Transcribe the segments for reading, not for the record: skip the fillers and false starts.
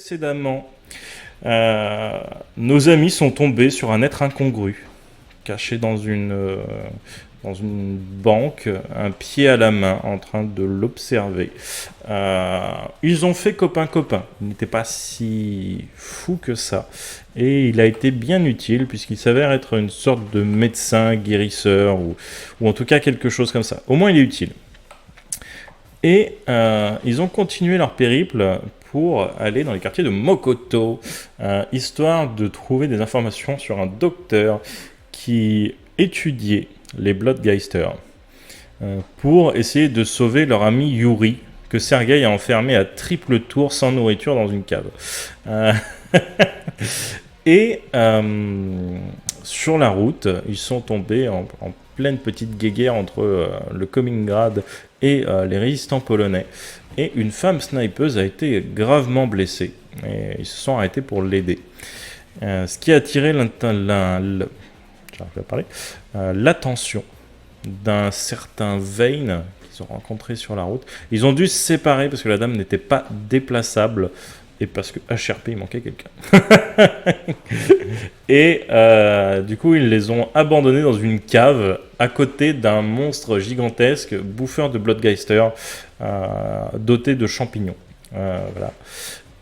Précédemment, nos amis sont tombés sur un être incongru, caché dans une banque, un pied à la main, en train de l'observer. Ils ont fait copain-copain. Il n'était pas si fou que ça. Et il a été bien utile, puisqu'il s'avère être une sorte de médecin, guérisseur, ou en tout cas quelque chose comme ça. Au moins, il est utile. Et ils ont continué leur périple pour aller dans les quartiers de Mokoto, histoire de trouver des informations sur un docteur qui étudiait les Bloodgeisters, pour essayer de sauver leur ami Yuri, que Sergei a enfermé à triple tour sans nourriture dans une cave. Euh, Et sur la route, ils sont tombés en pleine petite guéguerre entre le Commingrad et les résistants polonais. Et une femme snipeuse a été gravement blessée. Et ils se sont arrêtés pour l'aider. Ce qui a attiré l'attention d'un certain Vane qu'ils ont rencontré sur la route. Ils ont dû se séparer parce que la dame n'était pas déplaçable et parce que HRP il manquait quelqu'un. Et du coup, ils les ont abandonnés dans une cave à côté d'un monstre gigantesque, bouffeur de Bloodgeister, doté de champignons. Voilà.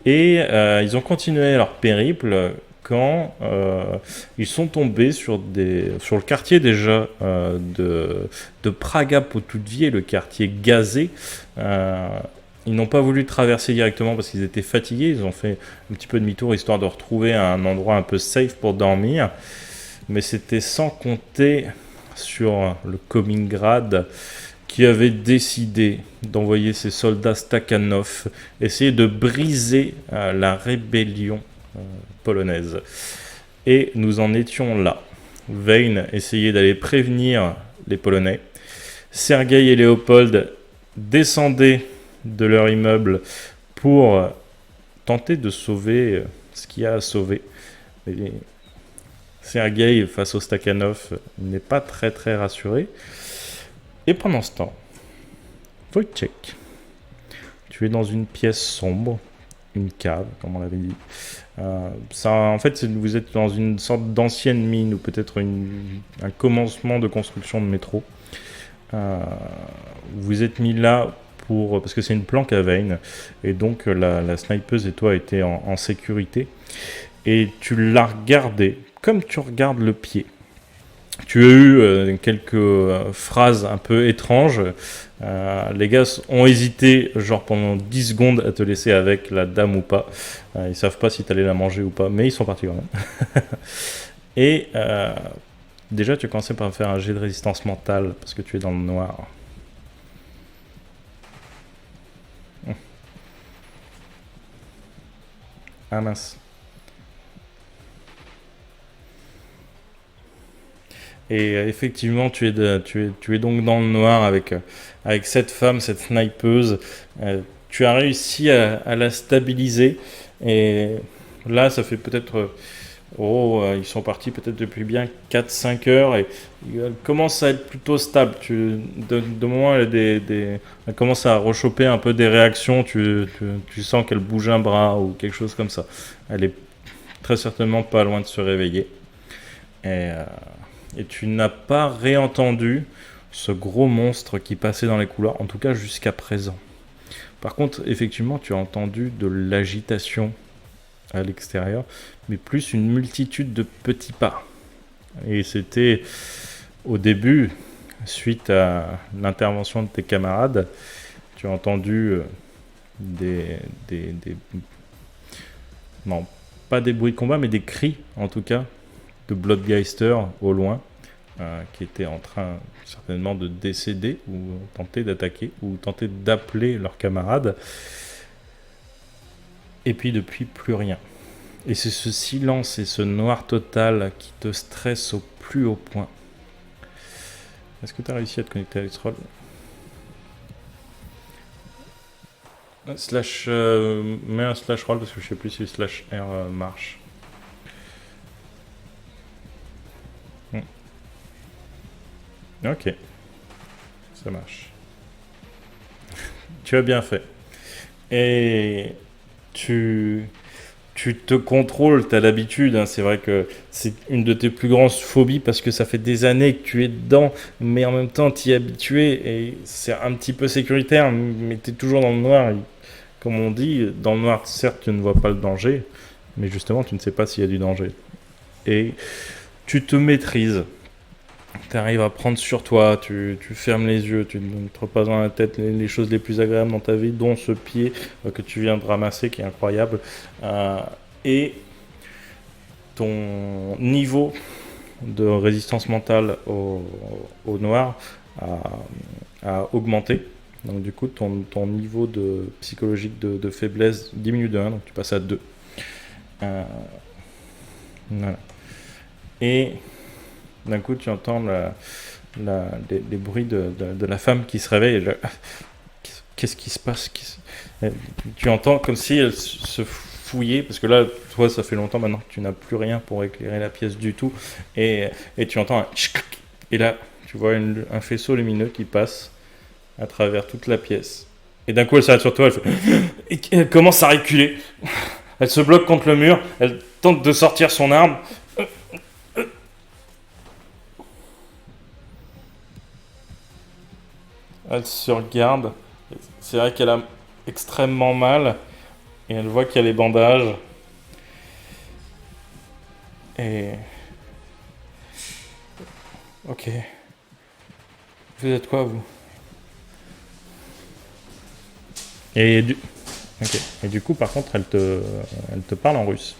Et ils ont continué leur périple quand ils sont tombés sur le quartier déjà de Praga Potudvie, le quartier gazé. Ils n'ont pas voulu traverser directement parce qu'ils étaient fatigués. Ils ont fait un petit peu demi-tour histoire de retrouver un endroit un peu safe pour dormir. Mais c'était sans compter sur le Commingrad qui avait décidé d'envoyer ses soldats Stakhanov essayer de briser la rébellion polonaise. Et nous en étions là. Vane essayait d'aller prévenir les Polonais. Sergei et Léopold descendaient de leur immeuble pour tenter de sauver ce qu'il y a à sauver. Et Sergei, face au Stakhanov, n'est pas très très rassuré. Et pendant ce temps, Wojciech, tu es dans une pièce sombre, une cave, comme on l'avait dit. En fait, vous êtes dans une sorte d'ancienne mine ou peut-être un commencement de construction de métro. Vous êtes mis là parce que c'est une planque à Vane, et donc la snipeuse et toi étaient en sécurité. Et tu l'as regardé comme tu regardes le pied. Tu as eu quelques phrases un peu étranges. Les gars ont hésité genre pendant 10 secondes à te laisser avec la dame ou pas. Ils savent pas si tu allais la manger ou pas, mais ils sont partis quand même. Et déjà, tu as commencé par faire un jet de résistance mentale parce que tu es dans le noir. Ah mince. Et effectivement, tu es donc dans le noir avec cette femme, cette snipeuse. Tu as réussi à la stabiliser. Et là, ça fait peut-être... ils sont partis peut-être depuis bien 4-5 heures. Et elle commence à être plutôt stable. De moment, elle commence à rechoper un peu des réactions. Tu sens qu'elle bouge un bras ou quelque chose comme ça. Elle est très certainement pas loin de se réveiller. Et tu n'as pas réentendu ce gros monstre qui passait dans les couloirs, en tout cas jusqu'à présent. Par contre, effectivement, tu as entendu de l'agitation à l'extérieur, mais plus une multitude de petits pas. Et c'était au début, suite à l'intervention de tes camarades, tu as entendu non, pas des bruits de combat, mais des cris, en tout cas, de Bloodgeister au loin, qui étaient en train certainement de décéder ou tenter d'attaquer ou tenter d'appeler leurs camarades. Et puis depuis, plus rien. Et c'est ce silence et ce noir total qui te stresse au plus haut point. Est-ce que tu as réussi à te connecter à X-Roll ? Mets un slash roll parce que je sais plus si slash R marche. Ok, ça marche. Tu as bien fait. Et tu tu te contrôles, tu as l'habitude. Hein. C'est vrai que c'est une de tes plus grandes phobies parce que ça fait des années que tu es dedans, mais en même temps, tu y es habitué et c'est un petit peu sécuritaire, mais tu es toujours dans le noir. Et, comme on dit, dans le noir, certes, tu ne vois pas le danger, mais justement, tu ne sais pas s'il y a du danger. Et tu te maîtrises. Tu arrives à prendre sur toi, tu fermes les yeux, tu ne te repasses dans la tête les choses les plus agréables dans ta vie, dont ce pied que tu viens de ramasser, qui est incroyable. Et ton niveau de résistance mentale au noir a augmenté. Donc du coup, ton niveau psychologique de faiblesse diminue de 1, donc tu passes à 2. Voilà. Et d'un coup, tu entends les bruits de la femme qui se réveille. Et qu'est-ce qui se passe? Tu entends comme si elle se fouillait, parce que là, toi, ça fait longtemps maintenant que tu n'as plus rien pour éclairer la pièce du tout. Et tu entends un tchic, et là, tu vois un faisceau lumineux qui passe à travers toute la pièce. Et d'un coup, elle s'arrête sur toi, et elle commence à reculer. Elle se bloque contre le mur, elle tente de sortir son arme. Elle se regarde. C'est vrai qu'elle a extrêmement mal. Et elle voit qu'il y a les bandages. Et... Ok. Vous êtes quoi, vous? Et du coup, par contre, elle te parle en russe.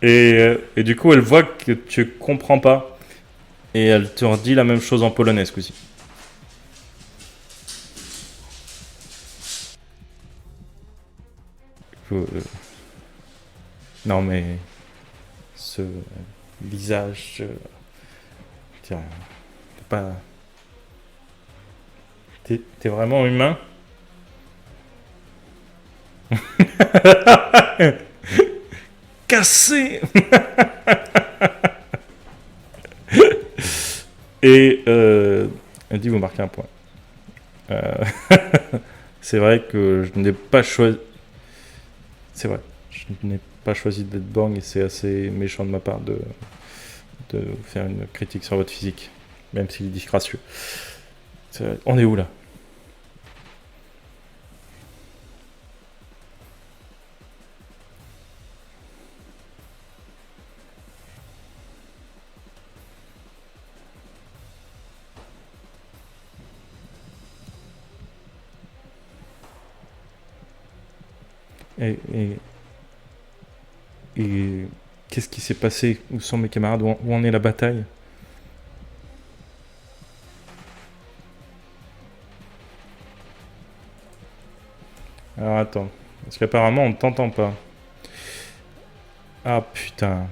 et du coup, elle voit que tu comprends pas. Et elle te redit la même chose en polonais, ce coup-ci. Non, mais... Ce visage... Tiens, t'es pas... T'es vraiment humain? Cassé. Et elle dit vous marquez un point. C'est vrai que je n'ai pas choisi. C'est vrai, je n'ai pas choisi d'être borgne et c'est assez méchant de ma part de faire une critique sur votre physique, même s'il est disgracieux. On est où là? Et qu'est-ce qui s'est passé? Où sont mes camarades? Où en est la bataille? Alors attends, parce qu'apparemment on ne t'entend pas. Ah putain.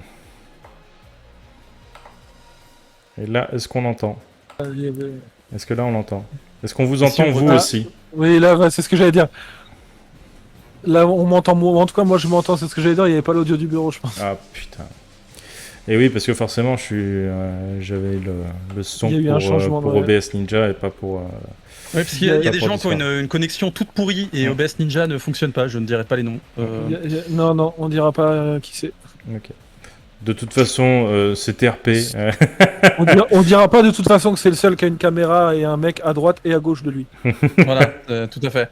Et là, est-ce qu'on entend? Est-ce que là on l'entend? Est-ce qu'on vous entend vous aussi? Oui, là, c'est ce que j'allais dire. Là, on m'entend, en tout cas, moi je m'entends, c'est ce que j'allais dire, il n'y avait pas l'audio du bureau, je pense. Ah putain. Et oui, parce que forcément, j'avais le son pour OBS Ninja et pas pour... Ouais, parce qu'il y a des gens qui ont une connexion toute pourrie et OBS Ninja ne fonctionne pas, je ne dirai pas les noms. Non, on dira pas qui c'est. Ok. De toute façon, c'était RP. On dira pas de toute façon que c'est le seul qui a une caméra et un mec à droite et à gauche de lui. Voilà, tout à fait.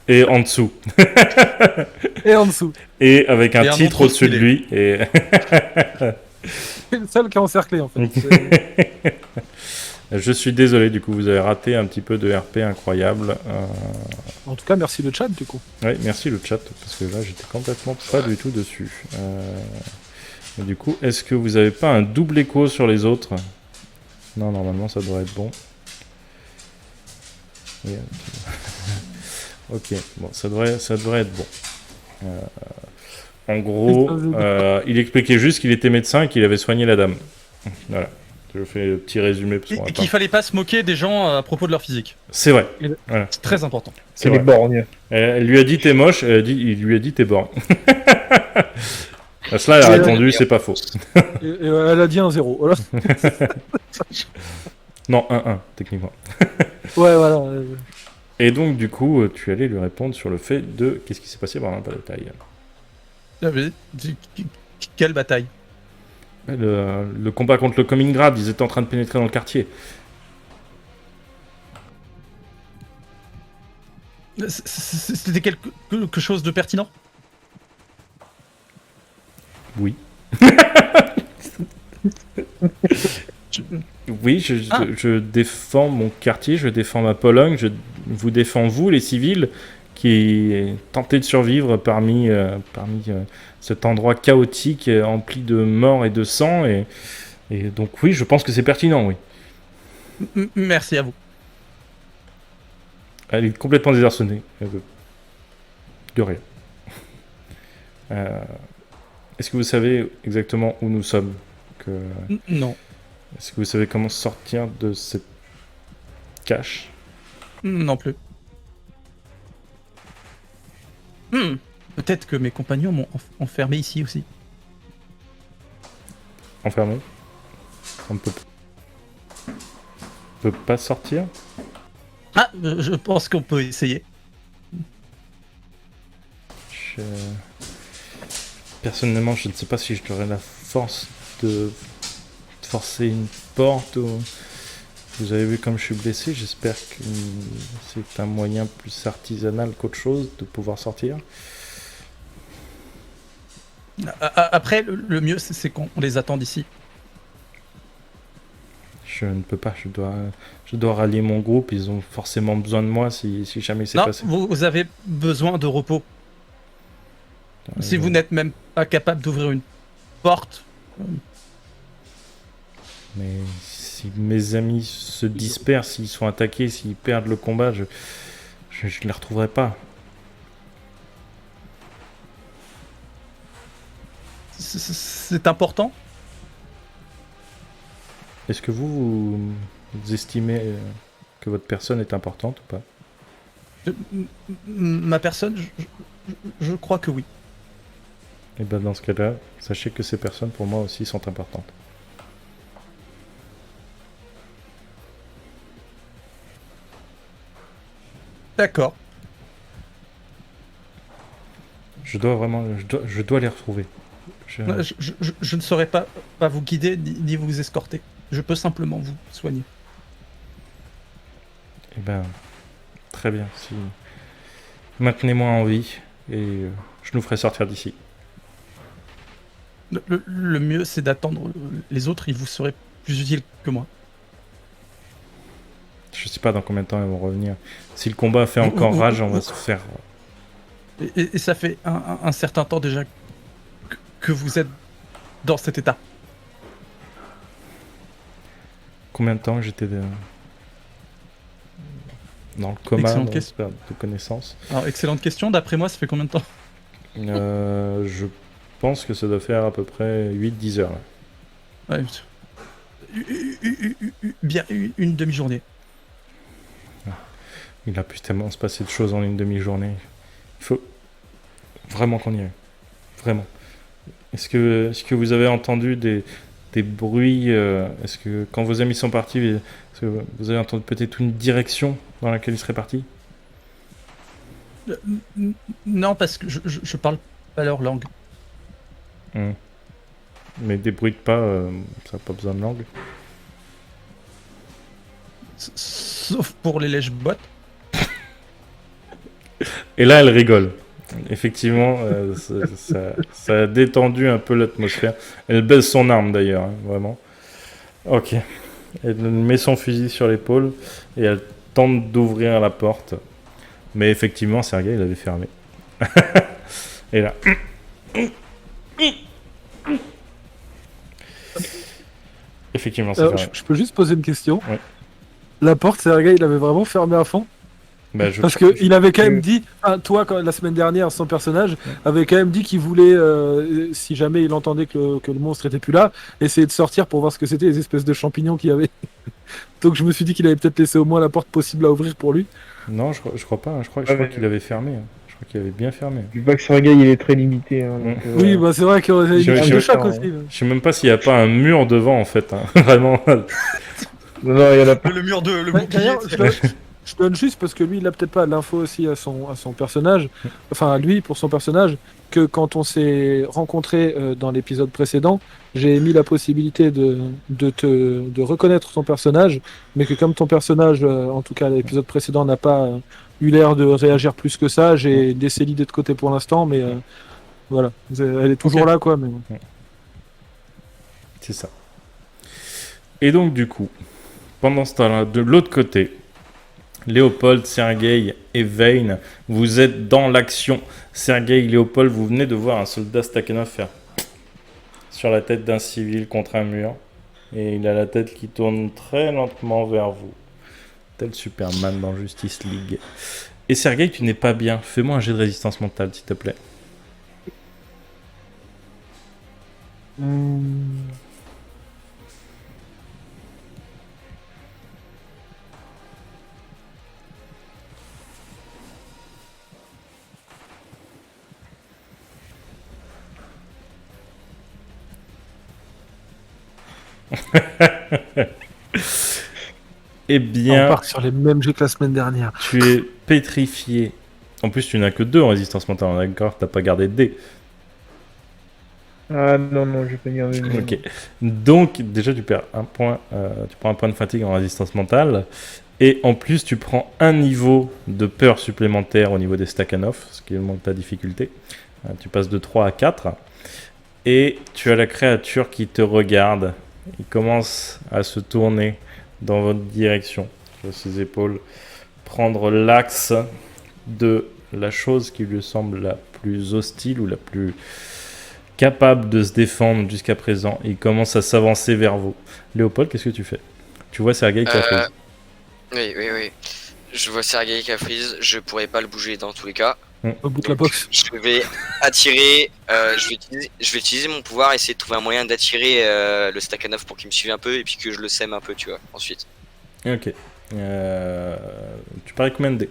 Et en dessous. Et en dessous. Et avec un titre au-dessus de lui. Et... c'est le seul qui est encerclé en fait. Je suis désolé, du coup, vous avez raté un petit peu de RP incroyable. En tout cas, merci le chat, du coup. Oui, merci le chat, parce que là, j'étais complètement pas du tout dessus. Mais du coup, est-ce que vous avez pas un double écho sur les autres? Non, normalement, ça devrait être bon. Ok, bon, ça devrait être bon. En gros, il expliquait juste qu'il était médecin et qu'il avait soigné la dame. Voilà. Je fais le petit résumé. Et qu'il fallait pas se moquer des gens à propos de leur physique. C'est vrai. Voilà. C'est très important. C'est les borgnes. Elle lui a dit t'es moche, il lui a dit t'es borgne. Là, elle a répondu, c'est pas faux. Et elle a dit un 0. Voilà. Non, 1-1, techniquement. Ouais, voilà. Et donc, du coup, tu allais lui répondre sur le fait de... Qu'est-ce qui s'est passé pendant la bataille? Quelle bataille? Le combat contre le Comingrad, ils étaient en train de pénétrer dans le quartier. C'était quelque chose de pertinent? Oui. Oui, je défends mon quartier, je défends ma Pologne, je vous défends vous, les civils, qui tentez de survivre parmi cet endroit chaotique, empli de morts et de sang. Et donc oui, je pense que c'est pertinent, oui. Merci à vous. Elle est complètement désarçonnée. De rien. Est-ce que vous savez exactement où nous sommes? Non. Est-ce que vous savez comment sortir de cette cache? Non plus. Peut-être que mes compagnons m'ont enfermé ici aussi. Enfermé? On peut pas sortir? Ah, je pense qu'on peut essayer. Personnellement, je ne sais pas si j'aurais la force de forcer une porte ou... Vous avez vu comme je suis blessé, j'espère que c'est un moyen plus artisanal qu'autre chose de pouvoir sortir. Après, le mieux, c'est qu'on les attende ici. Je ne peux pas, je dois rallier mon groupe, ils ont forcément besoin de moi si jamais c'est passé. Vous avez besoin de repos. Si vous n'êtes même pas capable d'ouvrir une porte. Mais si mes amis se dispersent, s'ils sont attaqués, s'ils perdent le combat, je les retrouverai pas. C'est important. Est-ce que vous estimez que votre personne est importante ou pas? Ma personne, je crois que oui. Et bien dans ce cas-là, sachez que ces personnes pour moi aussi sont importantes. D'accord. Je dois les retrouver. Je ne saurais pas vous guider ni vous escorter. Je peux simplement vous soigner. Eh ben, très bien. Maintenez-moi en vie et je nous ferai sortir d'ici. Le mieux, c'est d'attendre les autres. Ils vous seraient plus utiles que moi. Je sais pas dans combien de temps ils vont revenir. Si le combat fait encore rage, on va se faire... Et ça fait un certain temps déjà que vous êtes dans cet état. Combien de temps j'étais dans le coma, Excellente dans question. perte de connaissance? Alors, excellente question. D'après moi, ça fait combien de temps? Je pense que ça doit faire à peu près 8-10 heures. Là. Ouais. Bien une demi-journée. Il a pu tellement se passer de choses en une demi-journée. Il faut vraiment qu'on y aille. Vraiment. Est-ce que vous avez entendu des bruits est-ce que quand vos amis sont partis, est-ce que vous avez entendu peut-être une direction dans laquelle ils seraient partis? Non, parce que je parle pas leur langue. Mais des bruits de pas, ça n'a pas besoin de langue. Sauf pour les lèche-bottes. Et là, elle rigole. Effectivement, ça a détendu un peu l'atmosphère. Elle baisse son arme d'ailleurs, hein, vraiment. Ok. Elle met son fusil sur l'épaule et elle tente d'ouvrir la porte. Mais effectivement, Sergueï l'avait fermé. Et là... Effectivement, c'est fermé. Je peux juste poser une question? Ouais. La porte, Sergueï, il l'avait vraiment fermée à fond? Bah, Parce qu'il avait quand même dit, toi, la semaine dernière, son personnage, avait quand même dit qu'il voulait, si jamais il entendait que le monstre était plus là, essayer de sortir pour voir ce que c'était, les espèces de champignons qu'il y avait. Donc je me suis dit qu'il avait peut-être laissé au moins la porte possible à ouvrir pour lui. Non, je crois pas. Je crois qu'il avait fermé. Je crois qu'il avait bien fermé. Le bac Sergei, il est très limité. Hein, donc, Oui, bah c'est vrai qu'il y a Je- une je- de chaque je- aussi. Je sais même pas s'il y a pas un mur devant en fait. Hein. Vraiment. Non, il y en a pas. Le mur de le Ouais, bouclier. d'ailleurs, je donne juste parce que lui, il a peut-être pas l'info aussi à son personnage, enfin à lui pour son personnage, que quand on s'est rencontrés dans l'épisode précédent, j'ai mis la possibilité de reconnaître ton personnage, mais que comme ton personnage, en tout cas l'épisode précédent, n'a pas eu l'air de réagir plus que ça, j'ai laissé l'idée de côté pour l'instant, mais voilà, elle est toujours Ok. là quoi. Mais... C'est ça. Et donc du coup, pendant ce temps-là, de l'autre côté, Léopold, Sergei et Vayne, vous êtes dans l'action. Sergei, Léopold, vous venez de voir un soldat Stakhanov faire sur la tête d'un civil contre un mur. Et il a la tête qui tourne très lentement vers vous. Tel Superman dans Justice League. Et Sergei, tu n'es pas bien. Fais-moi un jet de résistance mentale, s'il te plaît. Eh On bien, part sur les mêmes jeux que la semaine dernière. tu es pétrifié. En plus, tu n'as que 2 en résistance mentale. On est d'accord, t'as pas gardé de dés. Ah non, je vais pas garder. Ok. Donc, déjà, tu perds un point. Tu prends un point de fatigue en résistance mentale. Et en plus, tu prends un niveau de peur supplémentaire au niveau des Stakhanov, ce qui augmente ta difficulté. Tu passes de 3 à 4. Et tu as la créature qui te regarde. Il commence à se tourner dans votre direction, sur ses épaules, prendre l'axe de la chose qui lui semble la plus hostile ou la plus capable de se défendre jusqu'à présent. Il commence à s'avancer vers vous. Léopold, qu'est-ce que tu fais? Tu vois Sergei qui a fait. Oui. Je vois Sergei qui a freeze, je pourrais pas le bouger dans tous les cas. Au bout de la box. Je vais attirer, je vais utiliser mon pouvoir, essayer de trouver un moyen d'attirer le Stakhanov pour qu'il me suive un peu et puis que je le sème un peu, tu vois, ensuite. Ok. Tu paries combien de dés?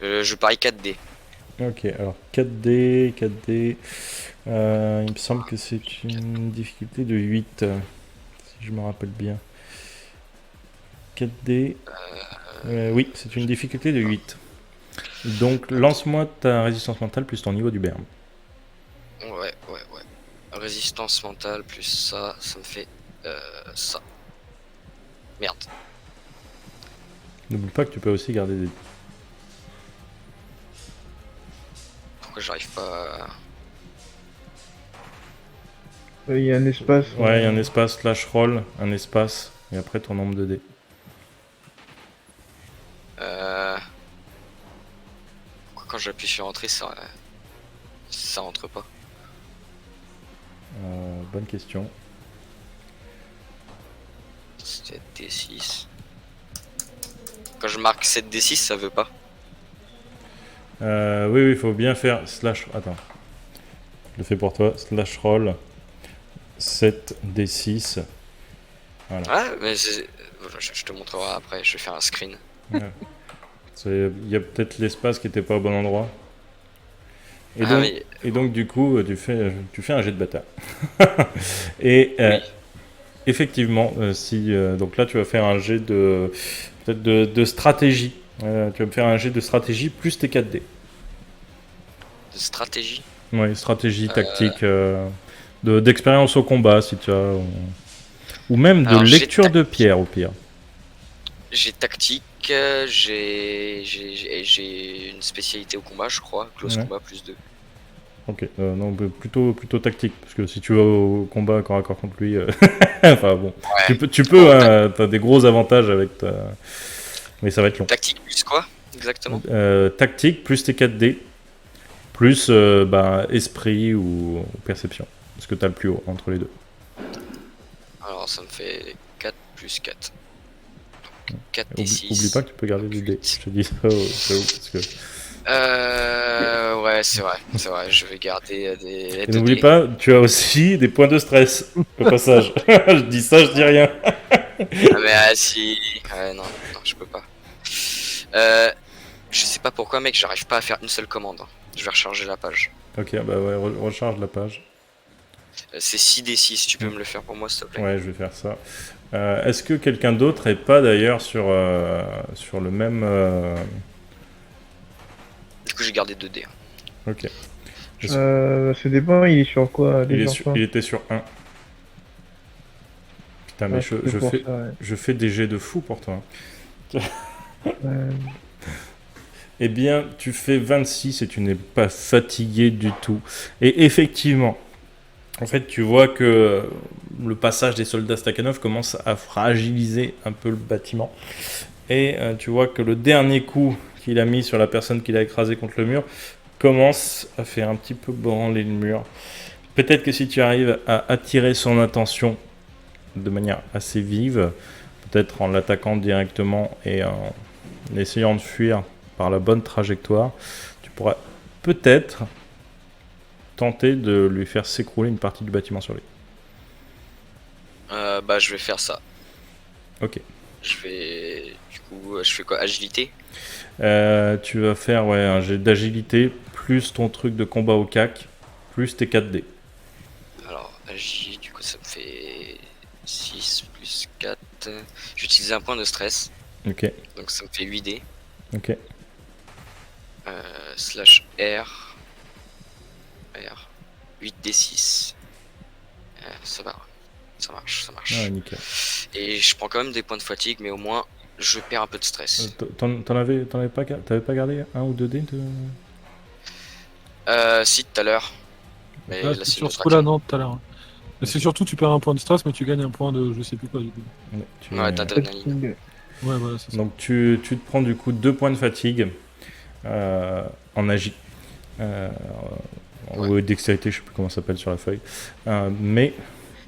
Je parie 4D. Ok, alors 4D, 4D. Il me semble que c'est une difficulté de 8, si je me rappelle bien. 4D. Oui, c'est une difficulté de 8. Donc lance-moi ta résistance mentale plus ton niveau du berme. Ouais. Résistance mentale plus ça, ça me fait ça. Merde. N'oublie pas que tu peux aussi garder des... Pourquoi j'arrive pas à... Il y a un espace. Ouais, il y a un espace slash roll, un espace, et après ton nombre de dés. Pourquoi quand j'appuie sur entrée, ça rentre pas? Bonne question. C'était D6. Quand je marque 7D6, ça veut pas. Oui, il faut bien faire slash... Attends. Je le fais pour toi. Slash roll 7D6. Voilà. Ah, mais je te montrerai après, je vais faire un screen. Ouais. Il y a peut-être l'espace qui n'était pas au bon endroit. Et, Ah, donc, mais- et donc, du coup, tu fais un jet de bâtard. Et Oui. effectivement, donc là, tu vas faire un jet de peut-être de stratégie. Tu vas me faire un jet de stratégie plus tes 4D. De stratégie. Ouais, stratégie, tactique, d'expérience au combat, si tu as. Ou même de Alors, j'ai lecture de pierre, au pire. J'ai tactique, j'ai une spécialité au combat, je crois. Close Ouais. combat plus 2. Ok, non, plutôt tactique, parce que si tu vas au combat corps à corps contre lui, enfin bon, Ouais. tu peux, hein, t'as des gros avantages avec ta... Mais ça va être long. Tactique plus quoi exactement? Tactique, plus tes 4D, plus esprit ou perception, parce que t'as le plus haut entre les deux. Alors ça me fait 4 plus 4. Donc 4 Oublie, D6. oublie pas que tu peux garder des dés, je te dis ça au cas où, parce que... Ouais, c'est vrai, je vais garder des. Et n'oublie pas, tu as aussi des points de stress, au passage. Je dis ça, je dis rien. Ah, mais si. Ouais, non, je peux pas. Je sais pas pourquoi, mec, j'arrive pas à faire une seule commande. Je vais recharger la page. Ok, bah ouais, recharge la page. C'est 6d6, tu peux me le faire pour moi, s'il te plaît. Ouais, je vais faire ça. Est-ce que quelqu'un d'autre est pas d'ailleurs sur le même... Du coup, j'ai gardé 2d. Ok. Ça dépend, il est sur quoi Il, déjà il était sur 1. Putain, mais je fais des jets de fou pour toi. Eh bien, tu fais 26 et tu n'es pas fatigué du tout. Et effectivement, en fait, tu vois que le passage des soldats Stakhanov commence à fragiliser un peu le bâtiment. Et tu vois que le dernier coup qu'il a mis sur la personne qu'il a écrasée contre le mur commence à faire un petit peu branler le mur. Peut-être que si tu arrives à attirer son attention de manière assez vive, peut-être en l'attaquant directement et en essayant de fuir par la bonne trajectoire, tu pourras peut-être tenter de lui faire s'écrouler une partie du bâtiment sur lui. Bah, je vais faire ça. Ok. Je fais quoi? Agilité? Tu vas faire un jet d'agilité, plus ton truc de combat au cac, plus tes 4D. Alors, du coup, ça me fait 6 plus 4. Je vais utiliser un point de stress. Ok, Donc, ça me fait 8D. ok. Slash R. 8D6. Ça va. Ça marche. Ah, nickel. Et je prends quand même des points de fatigue, mais au moins, je perds un peu de stress. T'avais pas gardé 1 ou 2D de... Si, tout à l'heure. Mais Là, là, c'est c'est sur une ce autre coup-là, action. non, tout à l'heure. Mais c'est surtout, tu perds un point de stress, mais tu gagnes un point de je sais plus quoi, du coup. Ouais, d'adrénaline. Ouais, voilà, c'est ça. Donc tu te prends du coup 2 points de fatigue en agi. Ou dextérité, je sais plus comment ça s'appelle sur la feuille. Mais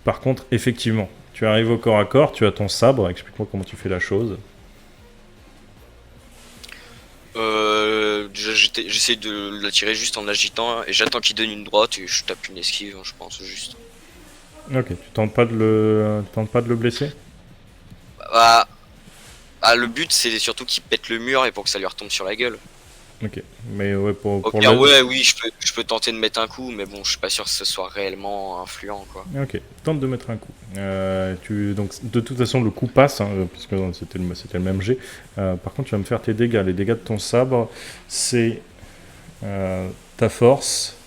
par contre, effectivement, tu arrives au corps à corps, tu as ton sabre, explique-moi comment tu fais la chose. Déjà, j'essaie de l'attirer juste en agitant et j'attends qu'il donne une droite et je tape une esquive, je pense, juste. Ok, tu tentes pas de le blesser? Bah, le but c'est surtout qu'il pète le mur et pour que ça lui retombe sur la gueule. Ok, mais ouais, Au pour pire, le... oui, je peux tenter de mettre un coup, mais bon, je suis pas sûr que ce soit réellement influent, quoi. Ok, tente de mettre un coup. Donc, de toute façon, le coup passe, hein, puisque c'était le même jet. Par contre, tu vas me faire tes dégâts. Les dégâts de ton sabre, c'est ta force,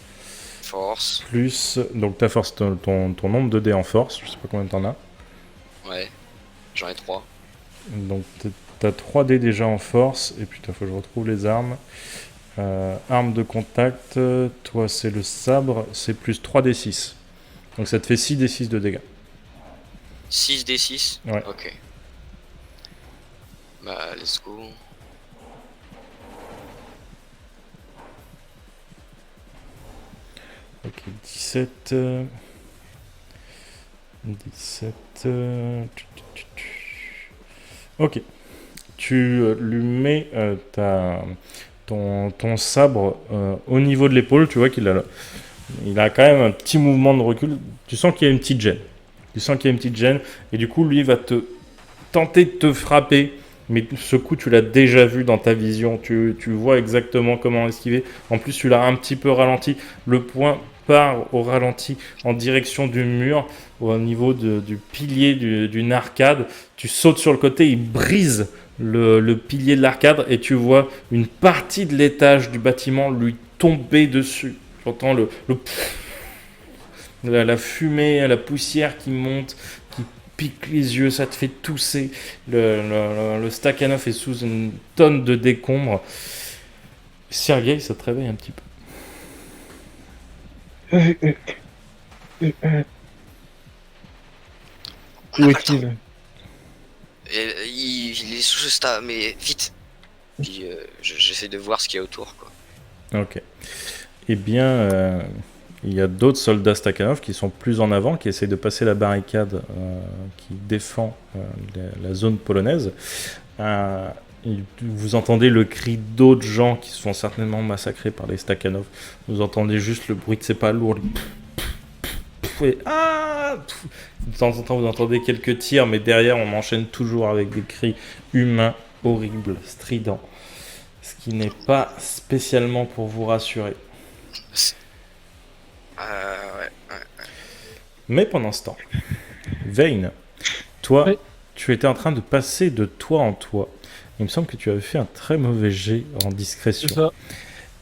Force, plus... Donc ta force, ton nombre de dés en force, je sais pas combien t'en as. ouais, j'en ai 3. Donc t'as 3 dés déjà en force, et puis il faut que je retrouve les armes. Arme de contact, toi c'est le sabre, c'est plus 3d6. Donc ça te fait 6d6 de dégâts. 6d6. Ouais. Ok. Bah, let's go. Ok, 17... 17... Ok. Tu lui mets ton sabre au niveau de l'épaule. Tu vois qu'il a quand même un petit mouvement de recul. Tu sens qu'il y a une petite gêne. Et du coup, lui va tenter de te frapper. Mais ce coup, tu l'as déjà vu dans ta vision. Tu vois exactement comment esquiver. En plus, tu l'as un petit peu ralenti. Le point part au ralenti en direction du mur, au niveau du pilier d'une arcade. Tu sautes sur le côté, il brise le pilier de l'arcade et tu vois une partie de l'étage du bâtiment lui tomber dessus. Tu entends la fumée, la poussière qui monte, qui pique les yeux, ça te fait tousser. Le Stakhanov est sous une tonne de décombres. Sergueï, ça te réveille un petit peu. Où est-il? Il est sous ce stade, mais vite. Puis j'essaie de voir ce qu'il y a autour, quoi. Ok. Eh bien, il y a d'autres soldats Stakhanov qui sont plus en avant, qui essayent de passer la barricade qui défend la zone polonaise. Vous entendez le cri d'autres gens qui se font certainement massacrer par les Stakhanov. Vous entendez juste le bruit de ses pas lourds. De temps en temps, vous entendez quelques tirs, mais derrière, on enchaîne toujours avec des cris humains, horribles, stridents. Ce qui n'est pas spécialement pour vous rassurer. Ouais. Mais pendant ce temps, Vayne, toi, Oui. tu étais en train de passer de toit en toit. Il me semble que tu avais fait un très mauvais jet en discrétion. C'est ça.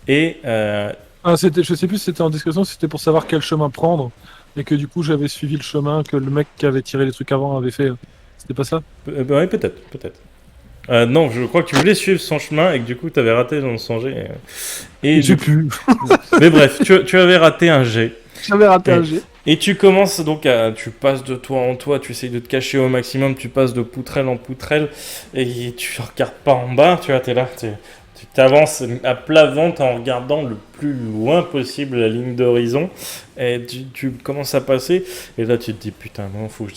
Et Je sais plus si c'était en discussion, si c'était pour savoir quel chemin prendre, et que du coup j'avais suivi le chemin que le mec qui avait tiré les trucs avant avait fait. C'était pas ça? bah oui, peut-être. Non, je crois que tu voulais suivre son chemin et que du coup tu avais raté son jet. Et J'ai du- plus. Mais bref, tu avais raté un jet. J'avais raté Et- un jet. Et tu commences donc tu passes de toit en toit, tu essayes de te cacher au maximum, tu passes de poutrelle en poutrelle et tu regardes pas en bas, tu vois, t'es là, tu t'avances à plat ventre en regardant le plus loin possible la ligne d'horizon et tu commences à passer et là tu te dis putain non, faut que je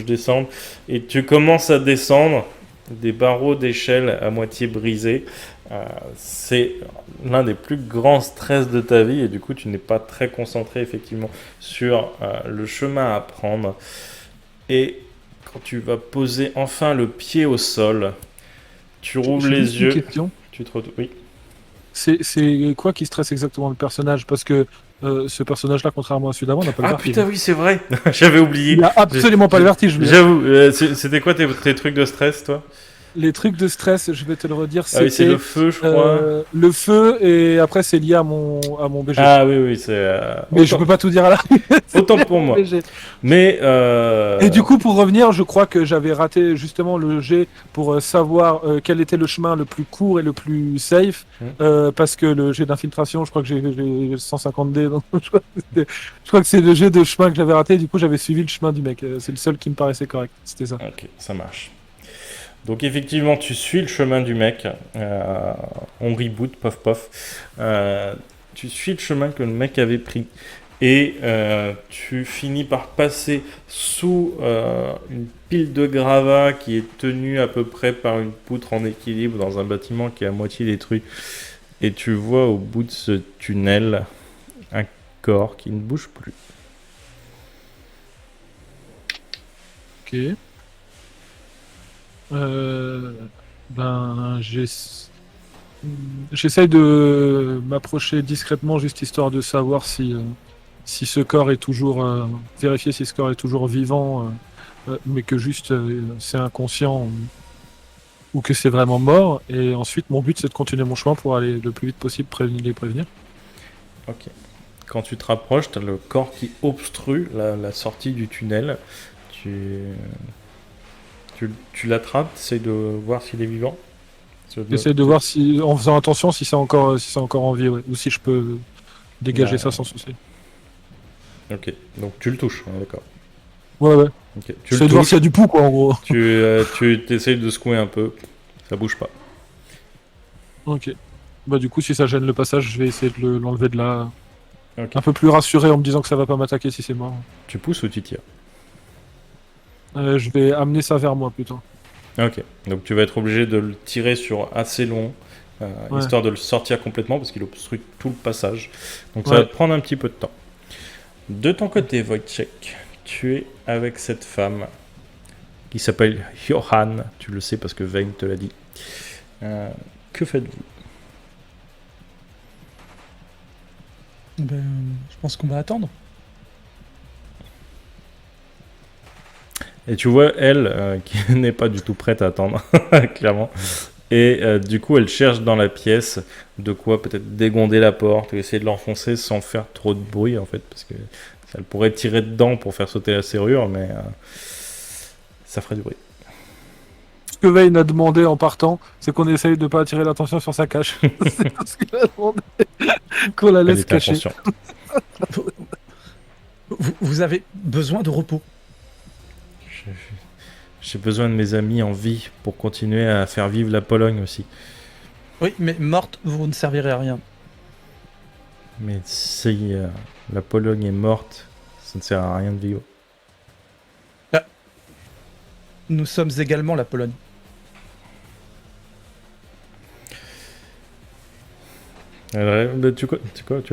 descende et tu commences à descendre des barreaux d'échelle à moitié brisés. C'est l'un des plus grands stress de ta vie et du coup tu n'es pas très concentré effectivement sur le chemin à prendre et quand tu vas poser enfin le pied au sol, tu rouvres J'ai les juste une yeux, question. tu te retrouves... Oui. C'est quoi qui stresse exactement le personnage? Parce que ce personnage-là, contrairement à celui d'avant, n'a pas le Ah vertige. putain oui c'est vrai, j'avais oublié. Il a absolument pas le vertige. je veux dire. J'avoue, c'était quoi tes trucs de stress toi? Les trucs de stress, je vais te le redire, Ah oui c'est c'était le feu je crois. le feu, et après c'est lié à mon BG. Ah oui c'est... Mais je peux pas tout dire à la autant pour moi. BG. Mais... Et du coup, pour revenir, je crois que j'avais raté justement le jet pour savoir quel était le chemin le plus court et le plus safe, parce que le jet d'infiltration, je crois que j'ai 150 dés, donc je crois que c'est le jet de chemin que j'avais raté, du coup j'avais suivi le chemin du mec, c'est le seul qui me paraissait correct, c'était ça. Ok, ça marche. Donc effectivement, tu suis le chemin du mec. On reboot, pof pof. Tu suis le chemin que le mec avait pris. Et tu finis par passer sous une pile de gravats qui est tenue à peu près par une poutre en équilibre dans un bâtiment qui est à moitié détruit. Et tu vois au bout de ce tunnel un corps qui ne bouge plus. Ok. Ben, j'essaye de m'approcher discrètement, juste histoire de savoir si ce corps est toujours vérifier si ce corps est toujours vivant, mais que juste c'est inconscient ou que c'est vraiment mort. Et ensuite, mon but c'est de continuer mon chemin pour aller le plus vite possible les prévenir. Ok. Quand tu te rapproches, tu as le corps qui obstrue la sortie du tunnel. Tu l'attrapes, tu essayes de voir s'il est vivant. J'essaie de voir si, en faisant attention, si c'est encore en vie, ouais, ou si je peux dégager ça sans souci. Ok, donc tu le touches, hein, d'accord. Ouais. Okay. Tu J'essaie le de voir touches, s'il y a du pouls, quoi, en gros. tu essayes de secouer un peu, ça bouge pas. Ok. Bah du coup, si ça gêne le passage, je vais essayer de l'enlever de là. Ok. Un peu plus rassuré en me disant que ça va pas m'attaquer si c'est mort. Tu pousses ou tu tires? Je vais amener ça vers moi plutôt. Ok, donc tu vas être obligé de le tirer sur assez long, Ouais. histoire de le sortir complètement parce qu'il obstrue tout le passage. Donc ça Ouais. va te prendre un petit peu de temps. De ton côté, Wojciech, tu es avec cette femme qui s'appelle Johan, tu le sais parce que Vayne te l'a dit. Que faites-vous? Ben, je pense qu'on va attendre. Et tu vois, elle, qui n'est pas du tout prête à attendre, clairement. Et du coup, elle cherche dans la pièce de quoi peut-être dégonder la porte ou essayer de l'enfoncer sans faire trop de bruit, en fait, parce que elle pourrait tirer dedans pour faire sauter la serrure, mais ça ferait du bruit. Ce que Vayne a demandé en partant, c'est qu'on essaye de pas attirer l'attention sur sa cache. C'est tout ce qu'il a demandé. Qu'on la Elle laisse est cacher. inconsciente. Vous avez besoin de repos. J'ai besoin de mes amis en vie pour continuer à faire vivre la Pologne aussi. Oui, mais morte, vous ne servirez à rien. Mais si la Pologne est morte, ça ne sert à rien de vivre. Nous sommes également la Pologne. Alors, bah, tu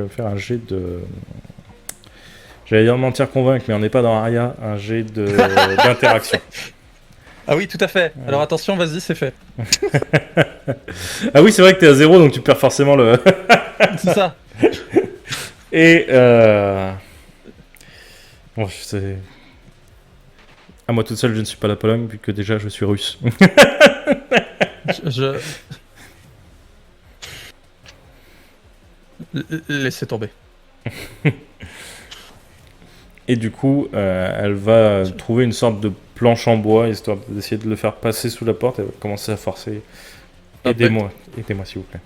vas faire un jet de... J'allais dire mentir convaincre, mais on n'est pas dans Aria, un jet d'interaction. Ah oui, tout à fait. Alors attention, vas-y, c'est fait. Ah oui, c'est vrai que t'es à 0, donc tu perds forcément le. C'est ça. Et bon, c'est à moi toute seule, je ne suis pas la Pologne vu que déjà je suis russe. Je... Laissez tomber. Et du coup, elle va trouver une sorte de planche en bois histoire d'essayer de le faire passer sous la porte. Elle va commencer à forcer. Aidez-moi, s'il vous plaît.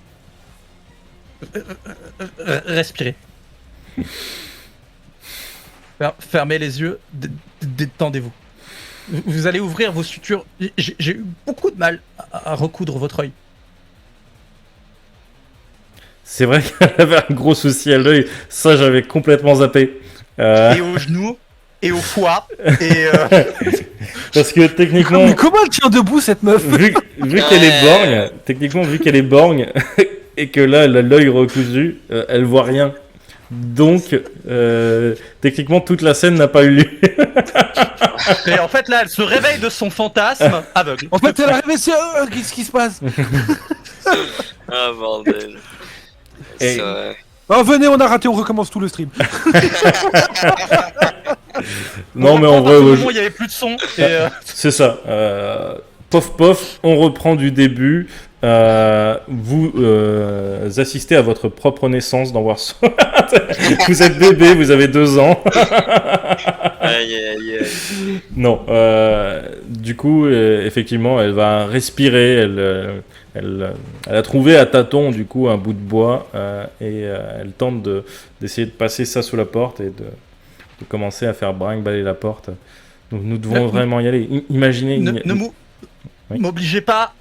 Respirez. Fermez les yeux, détendez-vous. Vous allez ouvrir vos sutures. J'ai eu beaucoup de mal à recoudre votre œil. C'est vrai qu'elle avait un gros souci à l'œil. Ça, j'avais complètement zappé. Et aux genoux, et au foie, et... Parce que techniquement, Mais comment elle tient debout cette meuf? vu qu'elle est borgne, techniquement, vu qu'elle est borgne, et que là, elle a l'œil recousu, elle voit rien. Donc, techniquement, toute la scène n'a pas eu lieu. Et en fait, là, elle se réveille de son fantasme aveugle. En fait, elle est arrivée, c'est qu'est-ce qui se passe? Ah bordel. Et- C'est vrai. Oh, venez, on a raté, on recommence tout le stream. Non, mais en À vrai, ce ouais, moment, il n'y avait plus de son. Et, c'est ça. Pof pof, on reprend du début. Vous assistez à votre propre naissance dans Warzone. Vous êtes bébé, vous avez 2 ans. Aïe aïe aïe. Non, du coup, effectivement, elle va respirer. Elle a trouvé à tâtons du coup un bout de bois et elle tente d'essayer de passer ça sous la porte et de commencer à faire brinque-baller la porte. Donc nous devons vraiment y aller. Imaginez. Oui. m'obligez pas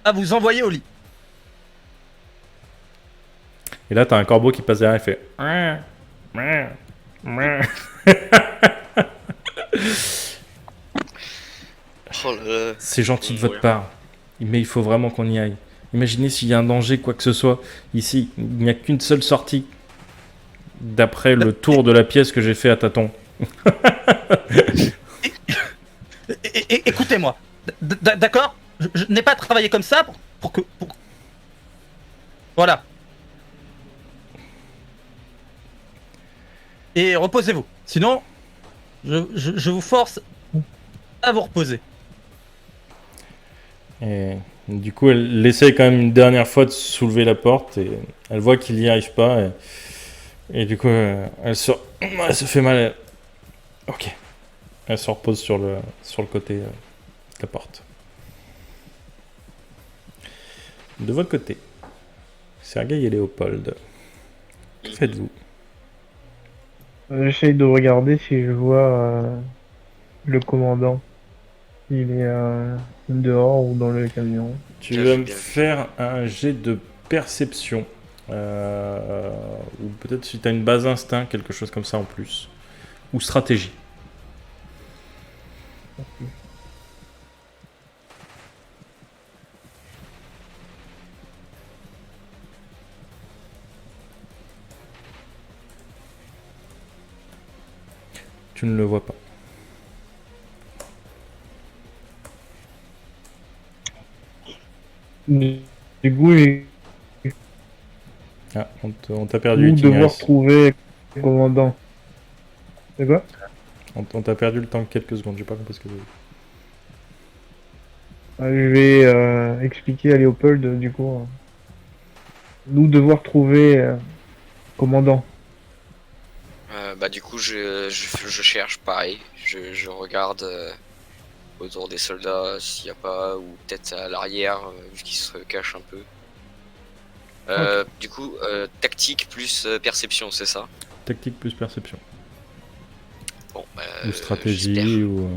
à vous envoyer au lit. Et là, t'as un corbeau qui passe derrière et fait. Oh là là. C'est gentil de votre part, mais il faut vraiment qu'on y aille. Imaginez s'il y a un danger, quoi que ce soit. Ici, il n'y a qu'une seule sortie. D'après le tour de la pièce que j'ai fait à tâtons. Écoutez-moi, d'accord? Je n'ai pas travaillé comme ça pour que... Voilà. Et reposez-vous. Sinon, je vous force à vous reposer. Et du coup, elle essaie quand même une dernière fois de soulever la porte et elle voit qu'il n'y arrive pas. Et du coup, elle se fait mal. Ok. Elle se repose sur le côté de la porte. De votre côté, Sergueï et Léopold, que faites-vous? J'essaye de regarder si je vois le commandant. Il est dehors ou dans le camion. Tu Bien vas vu, me bien vu. faire un jet de perception. Ou peut-être si tu as une base instinct, quelque chose comme ça en plus. Ou stratégie. Tu ne le vois pas. Du coup, j'ai Ah, on t'a perdu, nous devoir Itinéris. trouver le commandant. C'est quoi? On t'a perdu le temps de quelques secondes, j'ai pas compris ce que tu Je vais expliquer à Léopold, du coup. Nous devoir trouver commandant. Bah du coup je cherche pareil. Je regarde autour des soldats s'il n'y a pas, ou peut-être à l'arrière vu qu'ils se cachent un peu. Du coup tactique plus perception, c'est ça? Tactique plus perception. Bon, Ou stratégie, j'espère. ou...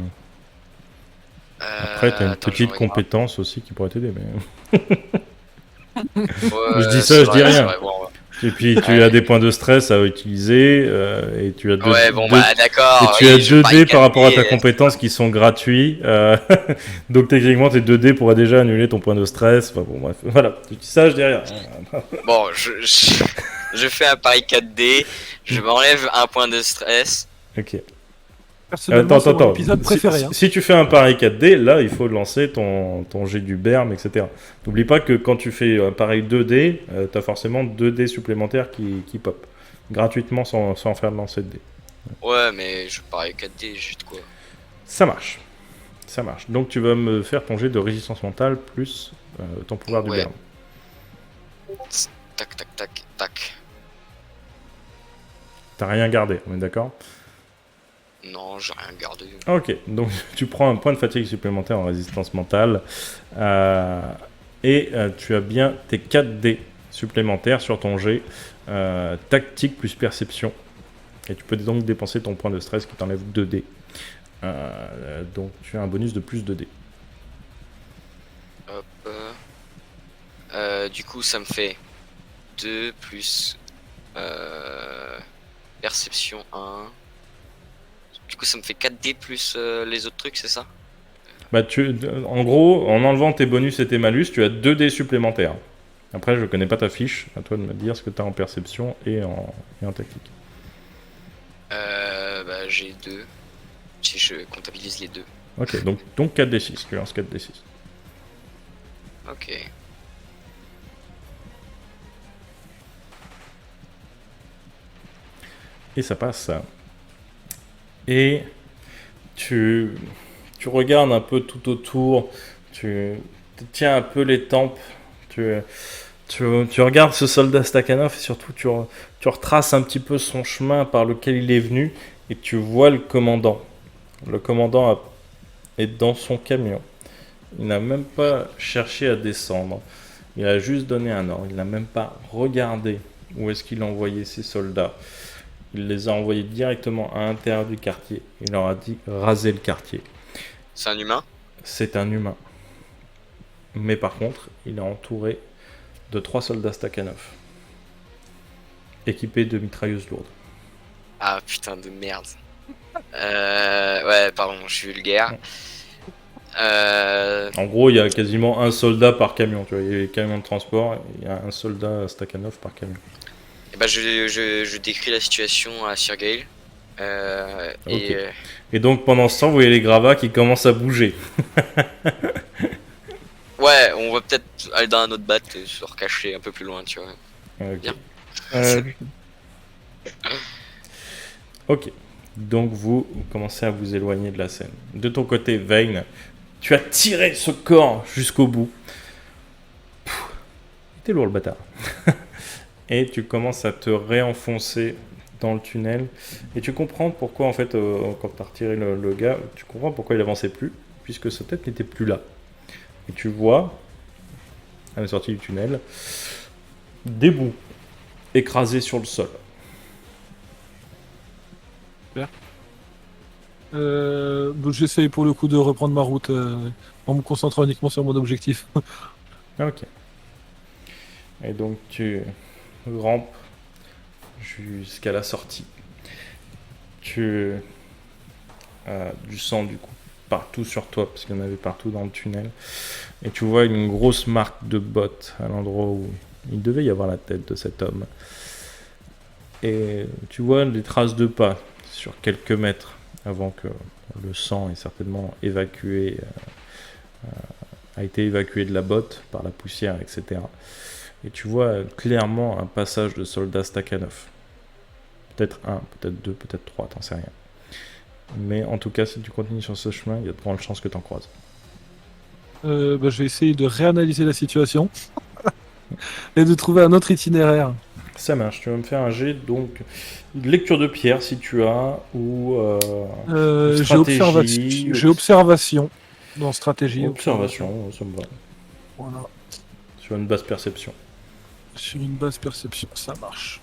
Après, t'as une Attends, petite je regarde. compétence aussi qui pourrait t'aider, mais... Ouais, Je dis ça, c'est je vrai, dis rien. c'est vrai, bon, Et puis, tu as des points de stress à utiliser, et tu as deux, ouais, bon deux- bah d'accord. et tu oui, as je 2 vais dés pas par rapport à ta calculer, compétence qui sont gratuits. Donc, techniquement, tes 2 dés pourraient déjà annuler ton point de stress. Enfin, bon, bref, voilà. Je dis ça, je dis rien. Bon, je fais un pari 4D, je m'enlève un point de stress. Ok. Personnellement, c'est mon Attends. épisode préféré. hein. Si tu fais un pari 4D, là, il faut lancer ton jet du berme, etc. N'oublie pas que quand tu fais un pari 2D, tu as forcément 2 dés supplémentaires qui pop. Gratuitement sans faire de lancer de dés. Ouais, mais je parie 4D, j'ai de quoi. Ça marche. Ça marche. Donc tu vas me faire ton jet de résistance mentale plus ton pouvoir du Ouais. berme. Tac, tac, tac, tac. T'as rien gardé, on est d'accord? Non, j'ai rien gardé. Ok, donc tu prends un point de fatigue supplémentaire en résistance mentale. Et tu as bien tes 4 dés supplémentaires sur ton jet. Tactique plus perception. Et tu peux donc dépenser ton point de stress qui t'enlève 2 dés. Donc tu as un bonus de plus 2 dés. Hop. Du coup, ça me fait 2 plus perception 1. Du coup, ça me fait 4D plus les autres trucs, c'est ça? Bah, en gros, en enlevant tes bonus et tes malus, tu as 2 dés supplémentaires. Après, je connais pas ta fiche. À toi de me dire ce que tu as en perception et en tactique. Bah, j'ai 2. Si je comptabilise les deux. Ok, donc 4d6. Tu lances 4d6. Ok. Et ça passe. Et tu regardes un peu tout autour. Tu te tiens un peu les tempes. Tu regardes ce soldat Stakhanov et surtout tu retraces un petit peu son chemin par lequel il est venu et tu vois le commandant. Le commandant est dans son camion. Il n'a même pas cherché à descendre. Il a juste donné un ordre. Il n'a même pas regardé où est-ce qu'il a envoyé ses soldats. Il les a envoyés directement à l'intérieur du quartier. Il leur a dit raser le quartier. C'est un humain? C'est un humain. Mais par contre, il est entouré de 3 soldats Stakhanov. Équipés de mitrailleuses lourdes. Ah putain de merde. Ouais, pardon, je suis vulgaire. En gros, il y a quasiment un soldat par camion. Tu vois, il y a les camions de transport, il y a un soldat Stakhanov par camion. Et bah, je décris la situation à Sir Gale. Ok. Et donc pendant ce temps, vous voyez les gravats qui commencent à bouger. Ouais, on va peut-être aller dans un autre bat et se recacher un peu plus loin, tu vois. Ok. Bien. Ok. Donc vous commencez à vous éloigner de la scène. De ton côté, Vayne, tu as tiré ce corps jusqu'au bout. Il était lourd le bâtard. Et tu commences à te réenfoncer dans le tunnel. Et tu comprends pourquoi, en fait, quand tu as retiré le gars, tu comprends pourquoi il avançait plus, puisque sa tête n'était plus là. Et tu vois, à la sortie du tunnel, des bouts écrasés sur le sol. J'essaye pour le coup de reprendre ma route en me concentrant uniquement sur mon objectif. Ok. Et donc tu rampes jusqu'à la sortie. Tu as du sang du coup partout sur toi, parce qu'il y en avait partout dans le tunnel. Et tu vois une grosse marque de botte à l'endroit où il devait y avoir la tête de cet homme. Et tu vois des traces de pas sur quelques mètres avant que le sang ait certainement évacué, a été évacué de la botte par la poussière, etc. Et tu vois clairement un passage de soldats Stakhanov. Peut-être 1, peut-être 2, peut-être 3, t'en sais rien. Mais en tout cas, si tu continues sur ce chemin, il y a de grandes chances que t'en croises. Je vais essayer de réanalyser la situation et de trouver un autre itinéraire. Ça marche, tu vas me faire un jet, donc lecture de pierre si tu as, ou stratégie. J'ai observation dans stratégie. Observation, ça me va. Voilà. Sur une basse perception. Sur une base perception, ça marche.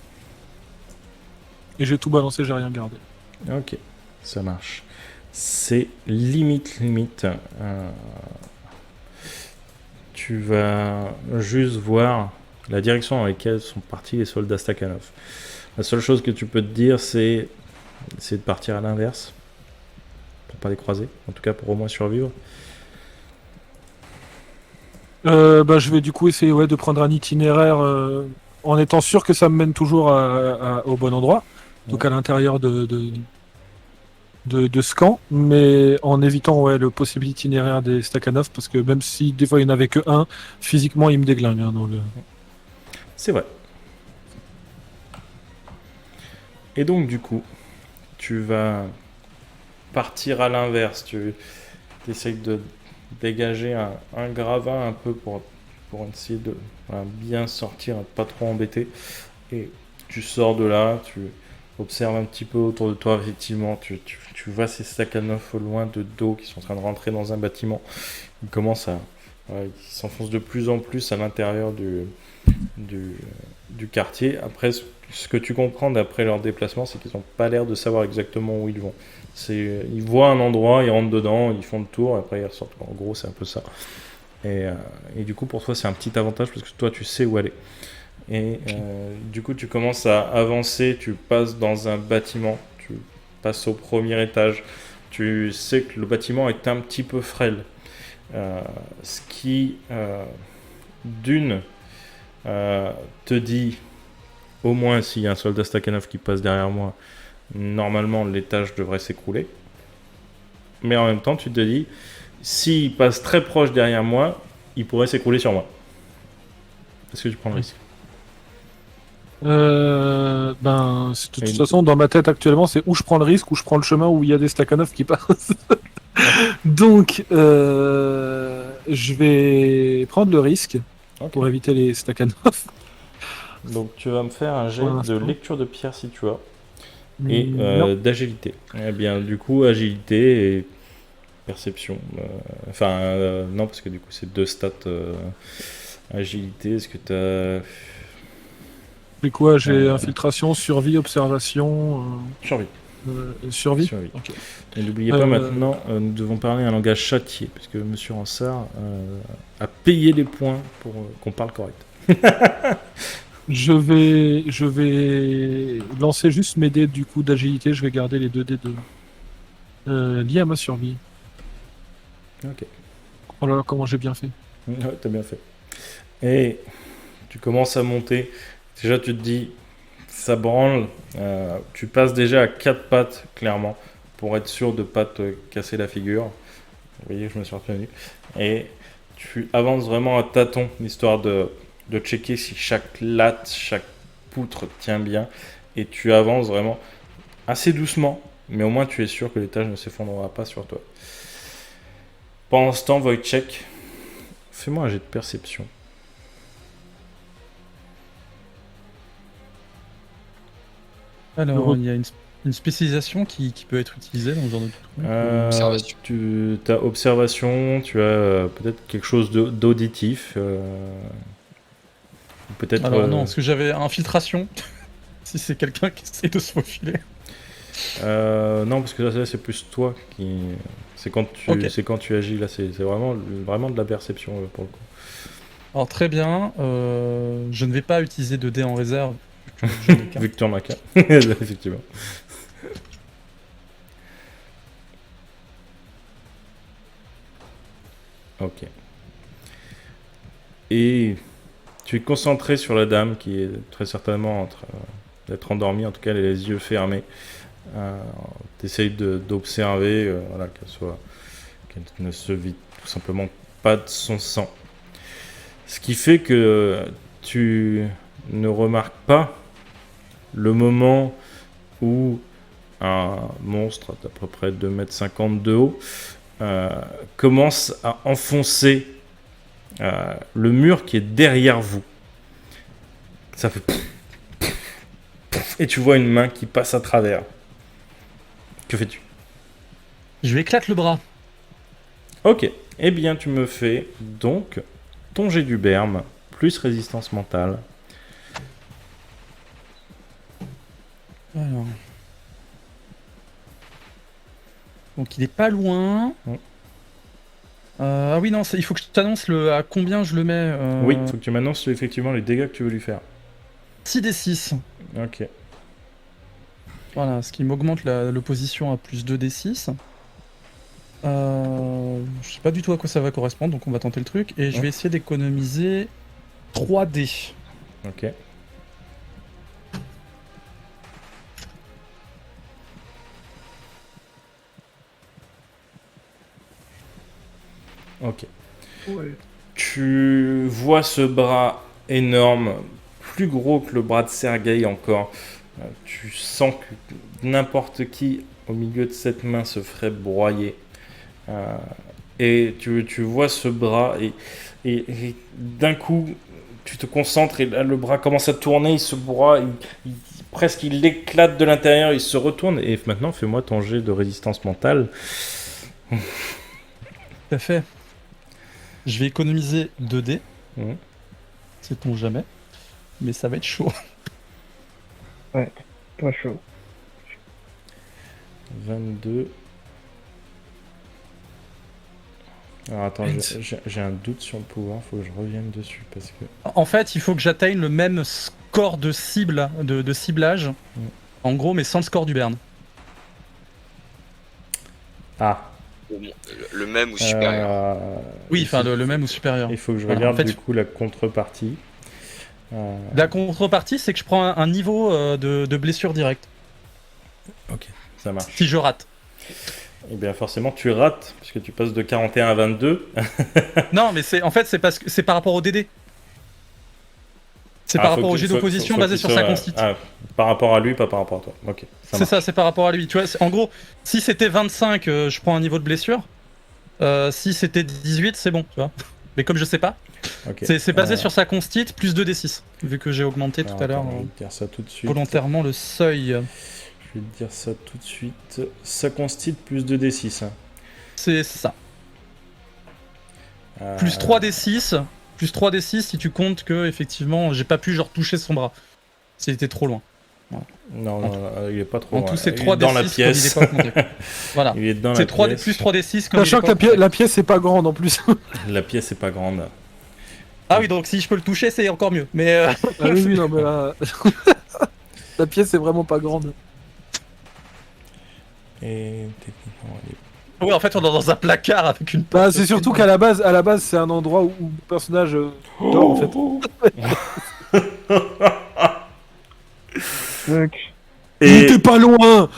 Et j'ai tout balancé, j'ai rien gardé. Ok, ça marche. C'est limite. Tu vas juste voir la direction dans laquelle sont partis les soldats Stakhanov. La seule chose que tu peux te dire, c'est de partir à l'inverse. Pour pas les croiser. En tout cas, pour au moins survivre. Je vais du coup essayer de prendre un itinéraire en étant sûr que ça me mène toujours au bon endroit. Donc à l'intérieur de de scan, mais en évitant le possible itinéraire des Stakhanov, parce que même si des fois il n'y en avait que un, physiquement il me déglingue. Hein, dans le... C'est vrai. Et donc, du coup, tu vas partir à l'inverse. Tu essayes de dégager un gravin un peu pour essayer de bien sortir, pas trop embêter. Et tu sors de là, tu observes un petit peu autour de toi, effectivement. Tu vois ces Stakhanov au loin de dos qui sont en train de rentrer dans un bâtiment. Ils commencent à. Ils s'enfoncent de plus en plus à l'intérieur du quartier. Après, ce que tu comprends d'après leur déplacement, c'est qu'ils n'ont pas l'air de savoir exactement où ils vont. Ils voient un endroit, ils rentrent dedans, ils font le tour, et après ils ressortent. En gros, c'est un peu ça. Et du coup, pour toi, c'est un petit avantage parce que toi, tu sais où aller. Et du coup, tu commences à avancer, tu passes dans un bâtiment, tu passes au premier étage. Tu sais que le bâtiment est un petit peu frêle. Ce qui, d'une, te dit, au moins s'il y a un soldat Stakhanov qui passe derrière moi, normalement l'étage devrait s'écrouler. Mais en même temps, tu te dis, s'il passe très proche derrière moi, il pourrait s'écrouler sur moi. Est-ce que tu prends le risque? De toute façon, dans ma tête actuellement, c'est où je prends le risque, où je prends le chemin où il y a des Stakhanov qui passent. Donc, je vais prendre le risque pour éviter les Stakhanov. Donc, tu vas me faire un jet de lecture de pierre si tu as. Et d'agilité. Eh bien, du coup, agilité et perception. Non, parce que du coup, c'est 2 stats. Agilité, est-ce que tu as. C'est quoi? J'ai infiltration, survie, observation. Survie. Survie. Okay. Et n'oubliez pas maintenant, nous devons parler un langage châtié, parce que Monsieur Ransard a payé les points pour qu'on parle correct. Je vais lancer juste mes dés du coup d'agilité. Je vais garder les 2 dés liés à ma survie. Ok. Oh là là, comment j'ai bien fait. Ouais, t'as bien fait. Et tu commences à monter. Déjà, tu te dis, ça branle. Tu passes déjà à 4 pattes, clairement, pour être sûr de ne pas te casser la figure. Vous voyez, je me suis retenu. Et tu avances vraiment à tâtons, histoire de checker si chaque latte, chaque poutre tient bien. Et tu avances vraiment assez doucement, mais au moins tu es sûr que l'étage ne s'effondrera pas sur toi. Pendant ce temps, Wojciech, fais-moi un jet de perception. Alors, il y a une spécialisation qui peut être utilisée dans ce genre de truc. Observation. Tu as observation, tu as peut-être quelque chose d'auditif. Peut-être. Alors non, parce que j'avais infiltration. Si c'est quelqu'un qui essaie de se faufiler. Non, parce que là c'est plus toi qui. C'est quand tu agis là, c'est vraiment de la perception pour le coup. Alors très bien, je ne vais pas utiliser de dés en réserve. Vu que tu en as qu'un. Effectivement. Ok. Et tu es concentré sur la dame qui est très certainement en train d'être endormie, en tout cas elle a les yeux fermés. Tu essayes d'observer qu'elle ne se vide tout simplement pas de son sang. Ce qui fait que tu ne remarques pas le moment où un monstre d'à peu près 2,50 m de haut commence à enfoncer le mur qui est derrière vous. Ça fait et tu vois une main qui passe à travers. Que fais-tu? Je lui éclate le bras. Ok. Eh bien, tu me fais donc ton jet du berme plus résistance mentale. Alors. Donc il est pas loin. Ah oui, non, il faut que je t'annonce à combien je le mets. Oui, il faut que tu m'annonces effectivement les dégâts que tu veux lui faire. 6d6. Ok. Voilà, ce qui m'augmente l'opposition à plus 2d6. Je sais pas du tout à quoi ça va correspondre, donc on va tenter le truc. Et je vais essayer d'économiser 3d. Ok. Ok. Ouais. Tu vois ce bras énorme, plus gros que le bras de Sergueï encore. Tu sens que n'importe qui au milieu de cette main se ferait broyer. Et tu vois ce bras et d'un coup tu te concentres et là, le bras commence à tourner, il se broie, presque il éclate de l'intérieur, il se retourne et maintenant fais-moi ton jet de résistance mentale. Tout à fait. Je vais économiser 2 dés. Mhm. Sait-on jamais. Mais ça va être chaud. Pas chaud. 22. Alors attends, j'ai un doute sur le pouvoir, faut que je revienne dessus parce que... En fait, il faut que j'atteigne le même score de cible, de ciblage. En gros, mais sans le score du Bern. Ah, Le même ou supérieur. Oui, enfin le même ou supérieur. il faut que je Voilà, regarde en fait, du coup la contrepartie. La contrepartie, c'est que je prends un niveau de blessure directe. Ça marche. Si je rate. Et bien forcément tu rates, puisque tu passes de 41 à 22. Non, mais en fait, c'est parce que c'est par rapport au DD. C'est par rapport au jet d'opposition basé sur sa constitution. Par rapport à lui, pas par rapport à toi. Ok. C'est ça, c'est par rapport à lui. Tu vois, en gros, si c'était 25, je prends un niveau de blessure. Si c'était 18, c'est bon, tu vois. Mais comme je sais pas, Ok. c'est basé sur sa constitution plus 2d6. Vu que j'ai augmenté tout à l'heure Je vais te dire ça tout de suite. volontairement le seuil. Je vais te dire ça tout de suite. Ça constitue plus 2d6. Hein. C'est ça. Plus 3d6. Plus 3d6 si tu comptes que, effectivement, j'ai pas pu genre toucher son bras. C'était trop loin. Non, il est pas trop En loin. tout, c'est Il est 3d6 dans la comme pièce. il est pas augmenté. Voilà. Il est dans la C'est 3D, pièce. plus 3d6 comme Sachant il est que pas la pièce c'est pas grande en plus. La pièce est pas grande. Ah oui, donc si je peux le toucher, c'est encore mieux. Mais Ah oui, non mais là... la pièce c'est vraiment pas grande. Et techniquement, elle est... ouais, en fait, on est dans un placard avec une Bah, porte. c'est surtout qu'à la base, c'est un endroit où le personnage dort en fait. Fuck. Il Et était pas loin.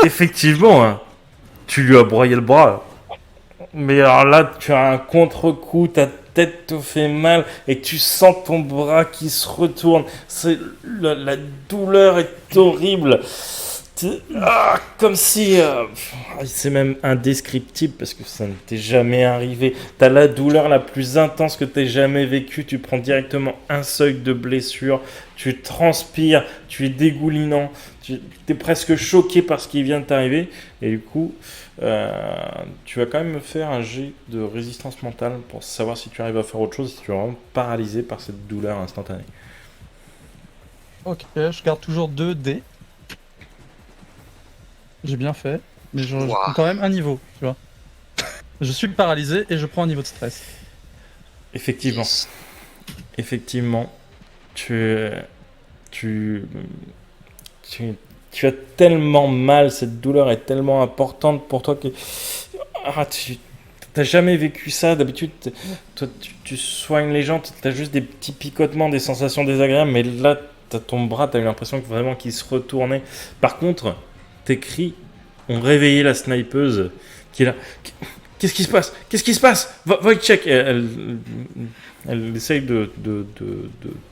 effectivement, hein, tu lui as broyé le bras. Mais alors là, tu as un contre-coup, ta tête te fait mal et tu sens ton bras qui se retourne. La douleur est horrible. Comme si... c'est même indescriptible parce que ça ne t'est jamais arrivé. T'as la douleur la plus intense que t'aies jamais vécue. Tu prends directement un seuil de blessure. Tu transpires. Tu es dégoulinant. Tu es presque choqué par ce qui vient de t'arriver. Et du coup, tu vas quand même me faire un jet de résistance mentale pour savoir si tu arrives à faire autre chose, si tu es vraiment paralysé par cette douleur instantanée. Ok, je garde toujours 2 dés. J'ai bien fait, mais je prends quand même un niveau, tu vois. Je suis paralysé et je prends un niveau de stress. Effectivement. Yes. Effectivement, tu as tellement mal, cette douleur est tellement importante pour toi que tu n'as jamais vécu ça. D'habitude, toi, tu soignes les gens, tu as juste des petits picotements, des sensations désagréables, mais là, t'as ton bras, tu as eu l'impression que vraiment qu'il se retournait. Par contre, tes cris ont réveillé la snipeuse qui est là. Qu'est-ce qui se passe? Qu'est-ce qui se passe? Wojciech, elle essaye de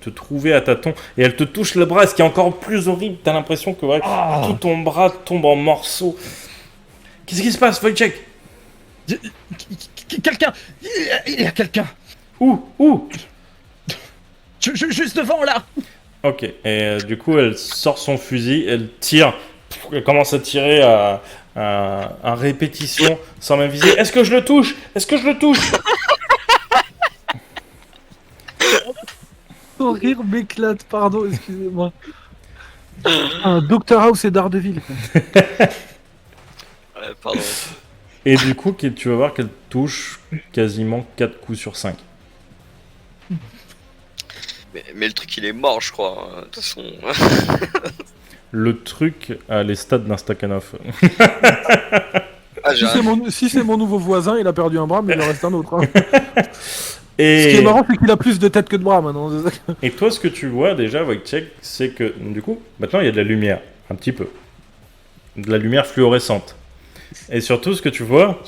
te trouver à tâtons et elle te touche le bras. Ce qui est encore plus horrible, t'as l'impression que tout ton bras tombe en morceaux. Qu'est-ce qui se passe, Wojciech? Quelqu'un! Il y a quelqu'un! Où? Juste devant là! Ok, et du coup, elle sort son fusil, elle tire. Elle commence à tirer à répétition sans même viser. Est-ce que je le touche? Est-ce que je le touche? Ton rire m'éclate, pardon, excusez-moi. Un Dr House et Daredevil. Pardon. Et du coup, tu vas voir qu'elle touche quasiment 4 coups sur 5. Mais le truc il est mort, je crois. De toute façon. Le truc a les stats d'un Stakhanov. Ah, Si c'est mon nouveau voisin, il a perdu un bras, mais il en reste un autre. Hein. Et... Ce qui est marrant, c'est qu'il a plus de tête que de bras maintenant. Et toi, ce que tu vois déjà, Wojciech, c'est que du coup, maintenant il y a de la lumière, un petit peu. De la lumière fluorescente. Et surtout, ce que tu vois,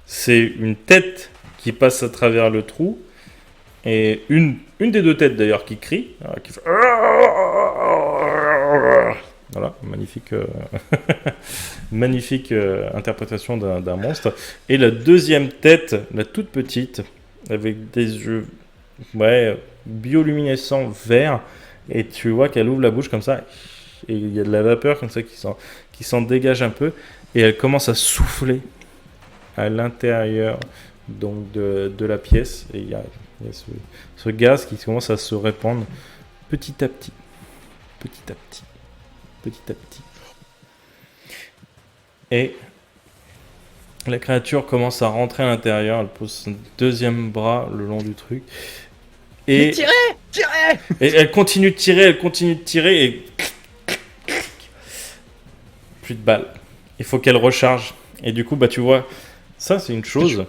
c'est une tête qui passe à travers le trou. Et une des deux têtes d'ailleurs qui crie, qui fait... Voilà, magnifique, magnifique interprétation d'un monstre. Et la deuxième tête, la toute petite, avec des yeux bioluminescents verts, et tu vois qu'elle ouvre la bouche comme ça, et il y a de la vapeur comme ça qui s'en dégage un peu, et elle commence à souffler à l'intérieur donc de la pièce, et il y a ce gaz qui commence à se répandre petit à petit, petit à petit, petit à petit. Et la créature commence à rentrer à l'intérieur, elle pose son deuxième bras le long du truc. Et tirez, tirez. Et elle continue de tirer, et plus de balles. Il faut qu'elle recharge. Et du coup, tu vois, ça c'est une chose,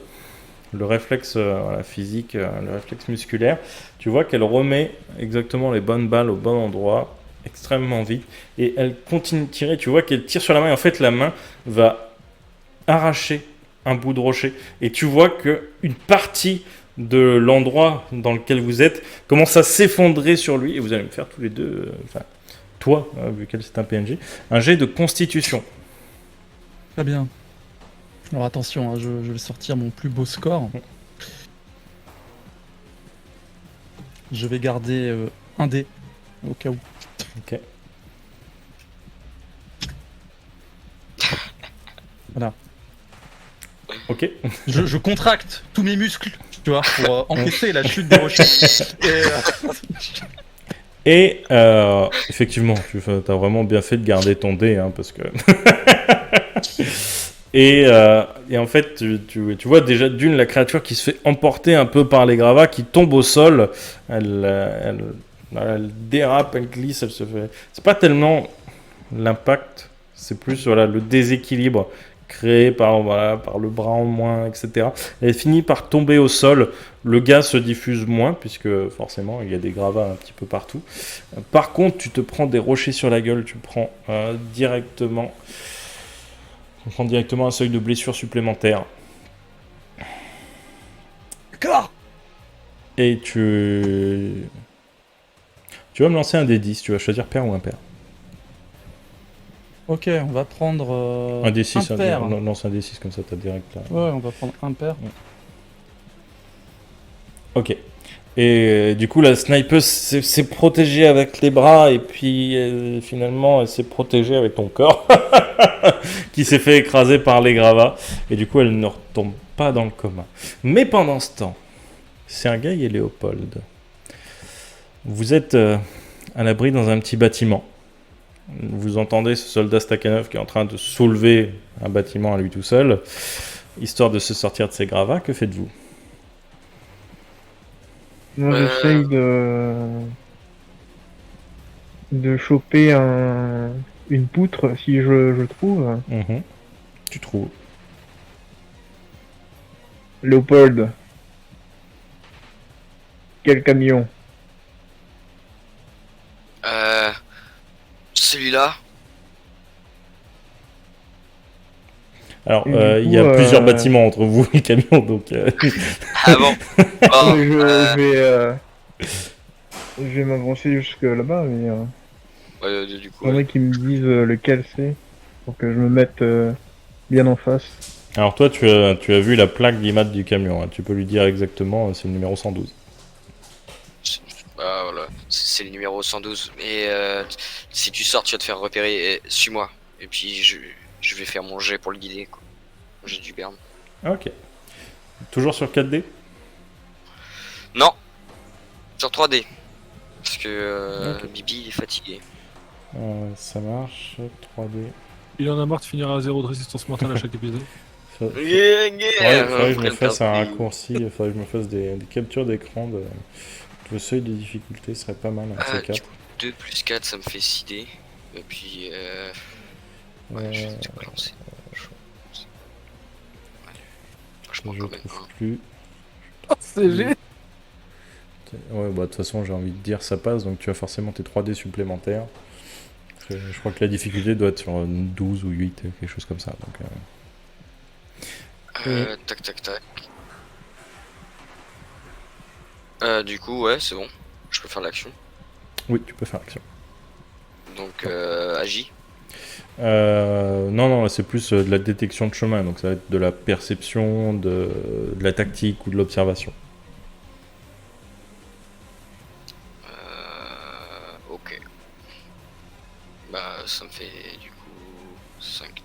le réflexe physique, le réflexe musculaire. Tu vois qu'elle remet exactement les bonnes balles au bon endroit, extrêmement vite, et elle continue de tirer. Tu vois qu'elle tire sur la main, et en fait la main va arracher un bout de rocher. Et tu vois qu'une partie de l'endroit dans lequel vous êtes commence à s'effondrer sur lui, et vous allez me faire tous les deux, toi, vu qu'elle c'est un PNJ, un jet de constitution. Très bien. Alors attention, je vais sortir mon plus beau score. Je vais garder un dé au cas où. Ok. Voilà. Ok. Je contracte tous mes muscles, tu vois, pour encaisser la chute des rochers. Et effectivement, tu as vraiment bien fait de garder ton dé, hein, parce que... et en fait, tu vois déjà d'une la créature qui se fait emporter un peu par les gravats, qui tombe au sol. Elle dérape, elle glisse, elle se fait... C'est pas tellement l'impact, c'est plus le déséquilibre créé par le bras en moins, etc. Elle finit par tomber au sol. Le gaz se diffuse moins, puisque forcément, il y a des gravats un petit peu partout. Par contre, tu te prends des rochers sur la gueule, tu prends directement un seuil de blessure supplémentaire. D'accord. Et tu vas me lancer un des 10, tu vas choisir pair ou impair. Ok, on va prendre Un D6, pair. lance un D6 comme ça, t'as direct là. Ouais, on va prendre un pair. Ok. Et du coup, la sniper s'est protégée avec les bras, et puis finalement, elle s'est protégée avec ton corps, qui s'est fait écraser par les gravats. Et du coup, elle ne retombe pas dans le coma. Mais pendant ce temps, Sergueï et Léopold, vous êtes à l'abri dans un petit bâtiment. Vous entendez ce soldat Stakhanov qui est en train de soulever un bâtiment à lui tout seul, histoire de se sortir de ses gravats. Que faites-vous ? Moi, j'essaye de choper une poutre si je trouve. Tu trouves. Léopold. Quel camion? Celui-là. Alors, Et du il y a coup, plusieurs bâtiments entre vous et le camion, donc... Ah bon. Oh, Je vais m'avancer jusque là-bas, mais du coup, faudrait qu'ils me disent lequel c'est, pour que je me mette bien en face. Alors toi, tu as vu la plaque d'IMAT du camion, hein. Tu peux lui dire exactement, c'est le numéro 112. voilà, c'est le numéro 112. Et si tu sors, tu vas te faire repérer. Suis-moi. Et puis je vais faire mon jet pour le guider, quoi. J'ai du burn. Ok. Toujours sur 4D ? Non. Sur 3D. Parce que Ok. Bibi il est fatigué. Ça marche, 3D. Il en a marre de finir à 0 de résistance mentale à chaque épisode. Faudrait Yeah, que je me fasse un raccourci, il faudrait que je me fasse des captures d'écran de... Le seuil de difficulté serait pas mal, un C4. Du coup, 2 plus 4, ça me fait 6D. Et puis, je sais pas lancer. Je prends Je quand même trouve un. plus. Oh, CG. Ouais, bah de toute façon, j'ai envie de dire ça passe, donc tu as forcément tes 3D supplémentaires. Je crois que la difficulté doit être sur 12 ou 8, quelque chose comme ça. Donc, Tac. Du coup, ouais, c'est bon. Je peux faire l'action. Oui, tu peux faire l'action. Donc, agis. Non, là, c'est plus de la détection de chemin, donc ça va être de la perception, de la tactique ou de l'observation. Ok. Bah, ça me fait du coup 5 dés.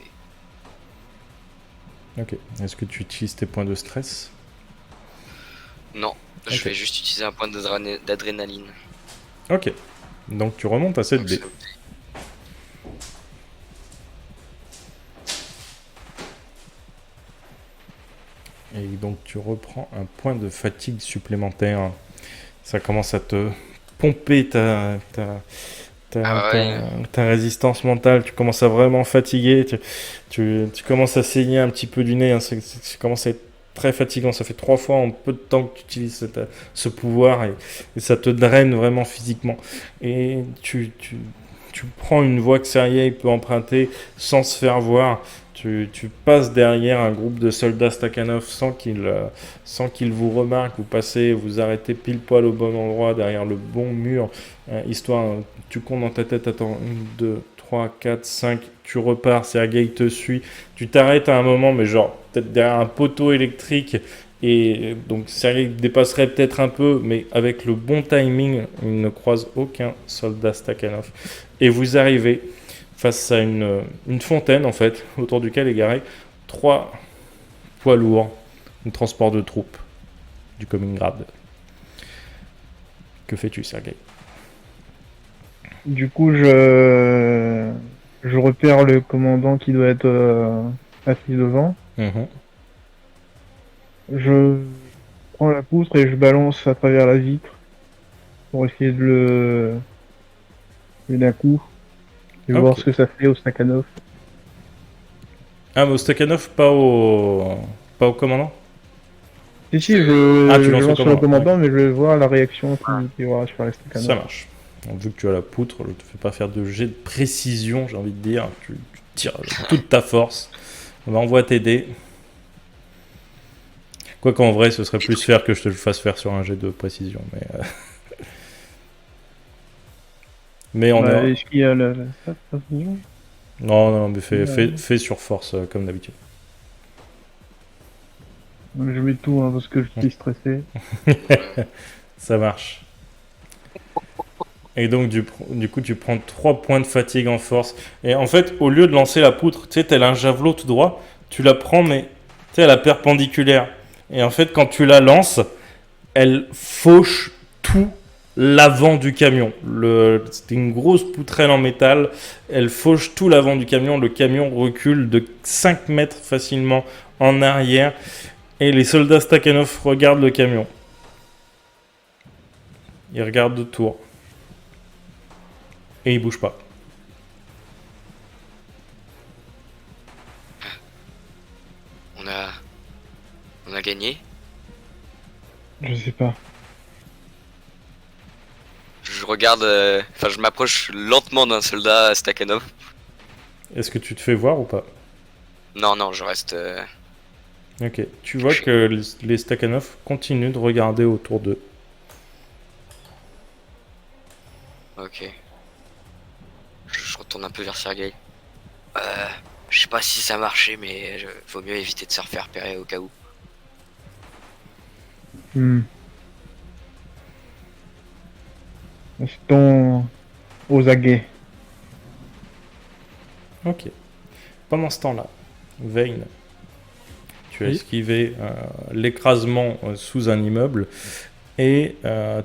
Ok. Est-ce que tu utilises tes points de stress? Non, je Ok. vais juste utiliser un point d'adrénaline. Ok. Donc tu remontes à 7 Donc, dés. Et donc tu reprends un point de fatigue supplémentaire. Ça commence à te pomper Ah ouais. ta résistance mentale. Tu commences à vraiment fatiguer. Tu commences à saigner un petit peu du nez. Hein. Ça commence à être très fatigant. Ça fait 3 fois en peu de temps que tu utilises ce pouvoir et ça te draine vraiment physiquement. Et tu prends une voie que Sergei peut emprunter sans se faire voir. Tu passes derrière un groupe de soldats Stakhanov sans qu'ils vous remarquent. Vous passez, vous arrêtez pile poil au bon endroit, derrière le bon mur, histoire, tu comptes dans ta tête, attends, 1, 2, 3, 4, 5, tu repars, Sergei te suit. Tu t'arrêtes à un moment, mais genre, peut-être derrière un poteau électrique, et donc Sergei dépasserait peut-être un peu, mais avec le bon timing, il ne croise aucun soldat Stakhanov. Et vous arrivez face à une fontaine, en fait, autour duquel est garé 3 poids lourds de transport de troupes du Commingrad. Que fais-tu, Sergei? Du coup, je repère le commandant qui doit être assis devant. Mhm. Je prends la poutre et je balance à travers la vitre pour essayer de le tuer d'un coup et voir Ok. ce que ça fait au Stakhanov. Ah, mais au Stakhanov, pas au commandant? Si, Ah, tu je lances au lance sur le commandant. commandant, mais je vais voir la réaction qu'il y aura sur les Ça Stakhanov. marche. Donc, vu que tu as la poutre, je te fais pas faire de jet de précision, j'ai envie de dire. Tu tires avec toute ta force. On envoie tes dés. Quoi qu'en vrai, ce serait plus faire que je te le fasse faire sur un jet de précision. Mais on Bah, est. est-ce qu'il y a ça, précision Non, mais fais, Ouais. fais sur force, comme d'habitude. Je mets tout hein, parce que je suis stressé. Ça marche. Et donc, du coup, tu prends 3 points de fatigue en force. Et en fait, au lieu de lancer la poutre, tu sais, tel un javelot tout droit, tu la prends, mais tu sais, à la perpendiculaire. Et en fait, quand tu la lances, elle fauche tout l'avant du camion. C'était une grosse poutrelle en métal. Elle fauche tout l'avant du camion. Le camion recule de 5 mètres facilement en arrière. Et les soldats Stakhanov regardent le camion. Ils regardent autour. Et ils bougent pas. On a gagné. Je sais pas. Je regarde, enfin je m'approche lentement d'un soldat Stakhanov. Est-ce que tu te fais voir ou pas? Non, je reste. Ok. Tu vois que les Stakhanov continuent de regarder autour d'eux. Ok. Je retourne un peu vers Sergei. Je sais pas si ça marchait, mais vaut mieux éviter de se refaire repérer au cas où. Restons aux aguets. Ok. Pendant ce temps-là, Vayne, tu as Oui. esquivé l'écrasement sous un immeuble et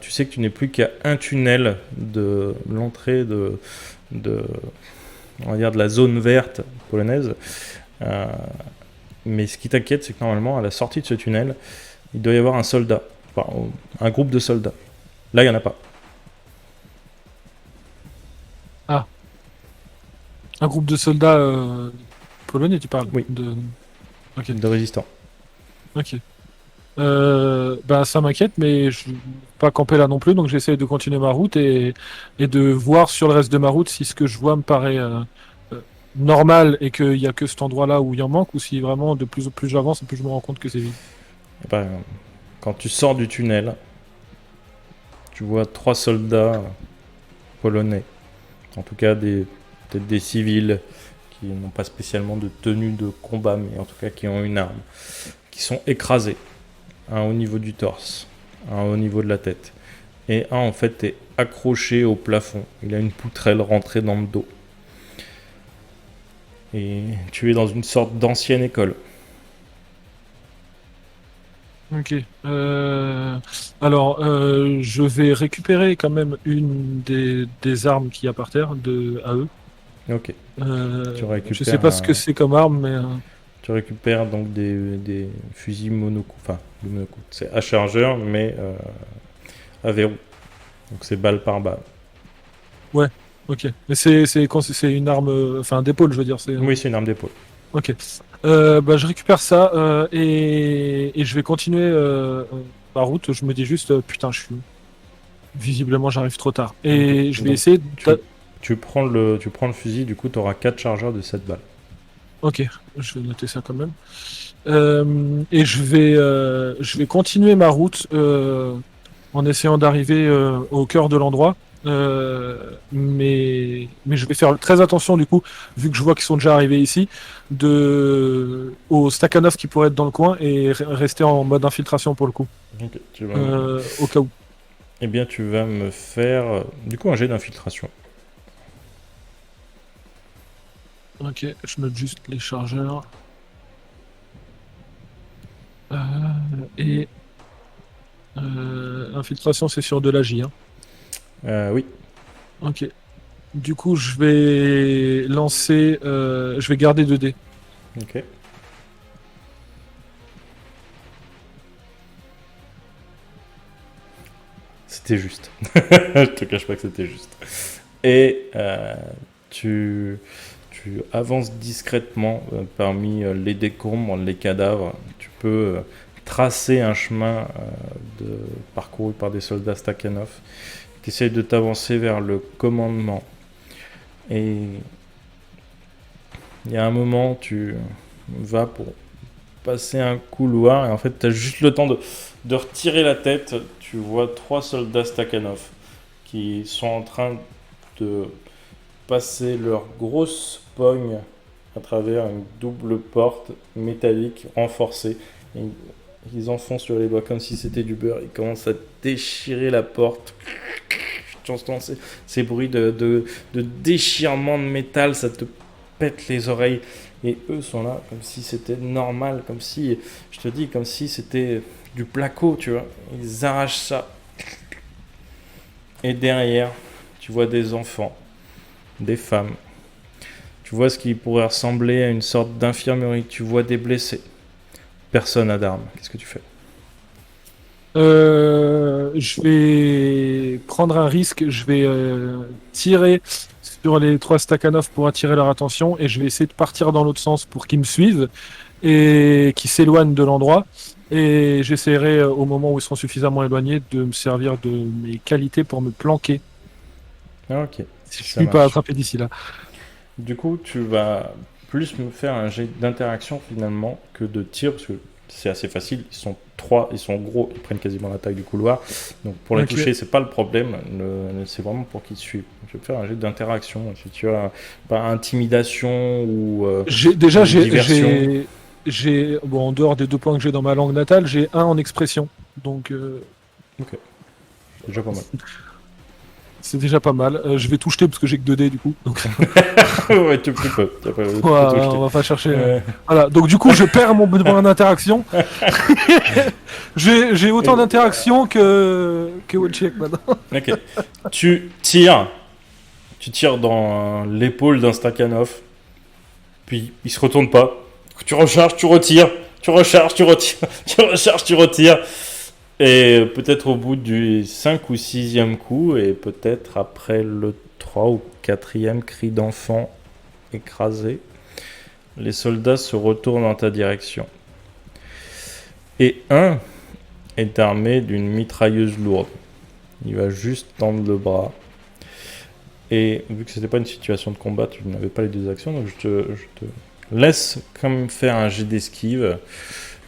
tu sais que tu n'es plus qu'à un tunnel de l'entrée on va dire de la zone verte polonaise. Mais ce qui t'inquiète, c'est que normalement, à la sortie de ce tunnel, il doit y avoir un soldat, enfin, un groupe de soldats. Là, il n'y en a pas. Un groupe de soldats polonais, tu parles? Oui. Ok. De résistants. Ok. Bah, ça m'inquiète, mais je vais pas camper là non plus, donc j'essaie de continuer ma route et de voir sur le reste de ma route si ce que je vois me paraît normal et qu'il y a que cet endroit-là où il en manque, ou si vraiment de plus j'avance, plus je me rends compte que c'est vide. Eh ben, quand tu sors du tunnel, tu vois 3 soldats polonais, en tout cas peut-être des civils qui n'ont pas spécialement de tenue de combat, mais en tout cas qui ont une arme, qui sont écrasés, un au niveau du torse, un au niveau de la tête, et un en fait est accroché au plafond, il a une poutrelle rentrée dans le dos. Et tu es dans une sorte d'ancienne école. Ok. Alors, je vais récupérer quand même une des armes qu'il y a par terre à eux. Ok. Tu récupères je sais pas ce que c'est comme arme, mais Tu récupères donc des fusils monocoups. Enfin, le monocoups, c'est à chargeur, mais à verrou. Donc c'est balle par balle. ok. Mais c'est une arme, enfin d'épaule, je veux dire. Oui, c'est une arme d'épaule. Ok. Je récupère ça et je vais continuer ma route. Je me dis juste, putain, visiblement, j'arrive trop tard. Et je vais Donc, essayer. Tu prends le fusil, du coup, tu auras 4 chargeurs de 7 balles. Ok, je vais noter ça quand même. Et je vais continuer ma route en essayant d'arriver au cœur de l'endroit. Mais je vais faire très attention du coup, vu que je vois qu'ils sont déjà arrivés ici, aux Stakhanov qui pourraient être dans le coin et rester en mode infiltration pour le coup, Ok, au cas où. Eh bien, tu vas me faire, du coup, un jet d'infiltration. Ok, je note juste les chargeurs. Et infiltration, c'est sur de la J. Hein. Oui. Ok. Du coup, je vais lancer. Je vais garder 2 dés. Ok. C'était juste. Je te cache pas que c'était juste. Et tu avances discrètement parmi les décombres, les cadavres. Tu peux tracer un chemin parcouru par des soldats Stakhanov qui essayent de t'avancer vers le commandement. Et il y a un moment, tu vas pour passer un couloir et en fait, tu as juste le temps de retirer la tête. Tu vois 3 soldats Stakhanov qui sont en train de passer leur grosse pogne à travers une double porte métallique renforcée. Et ils enfoncent sur les doigts comme si c'était du beurre. Ils commencent à déchirer la porte. Tu entends ces bruits de déchirement de métal, ça te pète les oreilles. Et eux sont là comme si c'était normal, comme si, je te dis, comme si c'était du placo, tu vois. Ils arrachent ça. Et derrière, tu vois des enfants, des femmes. Tu vois ce qui pourrait ressembler à une sorte d'infirmerie. Tu vois des blessés. Personne n'a d'armes. Qu'est-ce que tu fais ? Je vais prendre un risque. Je vais tirer sur les 3 Stakhanov pour attirer leur attention et je vais essayer de partir dans l'autre sens pour qu'ils me suivent et qu'ils s'éloignent de l'endroit. Et j'essaierai, au moment où ils seront suffisamment éloignés, de me servir de mes qualités pour me planquer. Ok. Si je Ça ne suis pas marche. attrapé d'ici là. Du coup, tu vas plus me faire un jet d'interaction finalement que de tir, parce que c'est assez facile. Ils sont 3, ils sont gros, ils prennent quasiment la taille du couloir. Donc pour les Ok. toucher, c'est pas le problème. C'est vraiment pour qu'ils te suivent. Je vais te faire un jet d'interaction. Si tu as pas intimidation ou diversion. Bon, en dehors des 2 points que j'ai dans ma langue natale, j'ai 1 en expression. Donc C'est déjà pas mal. c'est déjà pas mal. Je vais tout jeter parce que j'ai que 2 dés du coup. Donc Ouais, tu peux. Tu peux tout voilà, jeter. on va pas chercher. Ouais. Voilà. Donc du coup, je perds mon point d'interaction. J'ai autant d'interaction que Wojciech maintenant. Ok. Tu tires dans l'épaule d'un Stakhanov, puis il se retourne pas. Tu recharges, tu retires, tu recharges, tu retires, tu recharges, tu retires. Et peut-être au bout du 5 ou 6e coup, et peut-être après le 3 ou 4e cri d'enfant écrasé, les soldats se retournent dans ta direction. Et un est armé d'une mitrailleuse lourde. Il va juste tendre le bras. Et vu que c'était pas une situation de combat, tu n'avais pas les 2 actions, donc je te laisse quand même faire un jet d'esquive.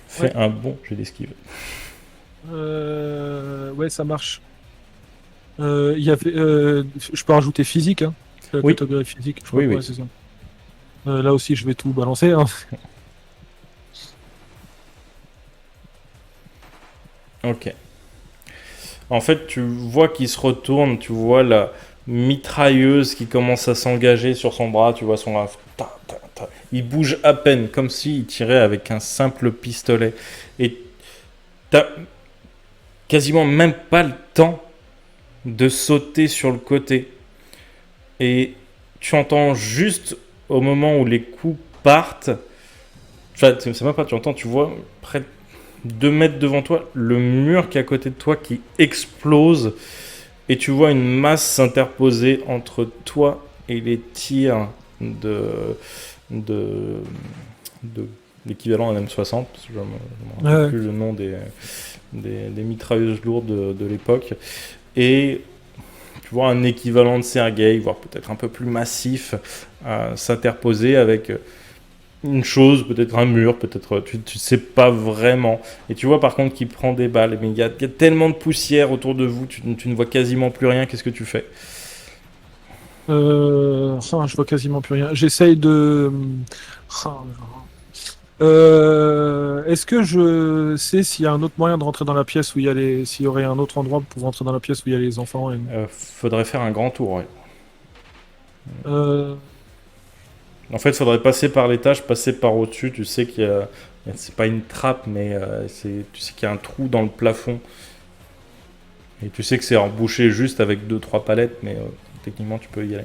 Fais Ouais. un bon jet d'esquive. Ouais, ça marche. Il y avait, je peux rajouter physique, hein. La Oui. catégorie physique. Je Oui, crois, oui. ouais, c'est ça. Là aussi, je vais tout balancer. Hein. Ok. En fait, tu vois qu'il se retourne, tu vois la mitrailleuse qui commence à s'engager sur son bras, tu vois son rifle. Ta, ta, ta. Il bouge à peine, comme s'il tirait avec un simple pistolet. Et t'as quasiment même pas le temps de sauter sur le côté. Et tu entends juste au moment où les coups partent, enfin, c'est même pas tu entends, tu vois près de 2 mètres devant toi, le mur qui est à côté de toi qui explose et tu vois une masse s'interposer entre toi et les tirs de, de l'équivalent à M60, parce que je ne me rappelle Ouais. plus le nom des mitrailleuses lourdes de l'époque. Et tu vois un équivalent de Sergei, voire peut-être un peu plus massif, s'interposer avec une chose, peut-être un mur, peut-être tu sais pas vraiment. Et tu vois par contre qu'il prend des balles, mais il y a tellement de poussière autour de vous, tu ne vois quasiment plus rien. Qu'est-ce que tu fais? Je vois quasiment plus rien. J'essaye de. Ah, est-ce que je sais s'il y a un autre moyen de rentrer dans la pièce où il y a les. S'il y aurait un autre endroit pour rentrer dans la pièce où il y a les enfants Faudrait faire un grand tour, ouais. Euh, En fait, faudrait passer par l'étage, passer par au-dessus. Tu sais qu'il y a, c'est pas une trappe, mais tu sais qu'il y a un trou dans le plafond. Et tu sais que c'est embouché juste avec 2-3 palettes, mais techniquement tu peux y aller.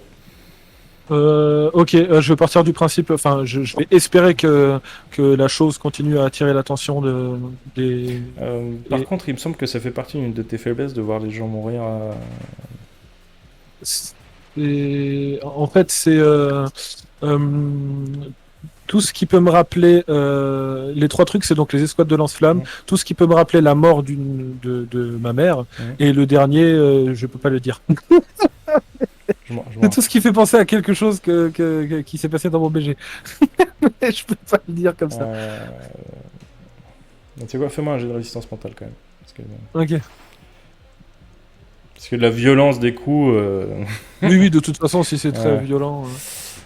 Ok, je vais partir du principe. Enfin, je vais espérer que la chose continue à attirer l'attention des. Par Et- contre, il me semble que ça fait partie d'une de tes faiblesses de voir les gens mourir. En fait, c'est euh, tout ce qui peut me rappeler les trois trucs, c'est donc les escouades de lance-flammes, Mhm. tout ce qui peut me rappeler la mort de ma mère, et le dernier, je peux pas le dire. C'est tout ce qui fait penser à quelque chose qui s'est passé dans mon BG. Mais je peux pas le dire comme ça. Tu sais quoi, fais-moi un jet de résistance mentale quand même. Ok. Parce que la violence des coups. Oui, oui, de toute façon, si c'est très Ouais. violent.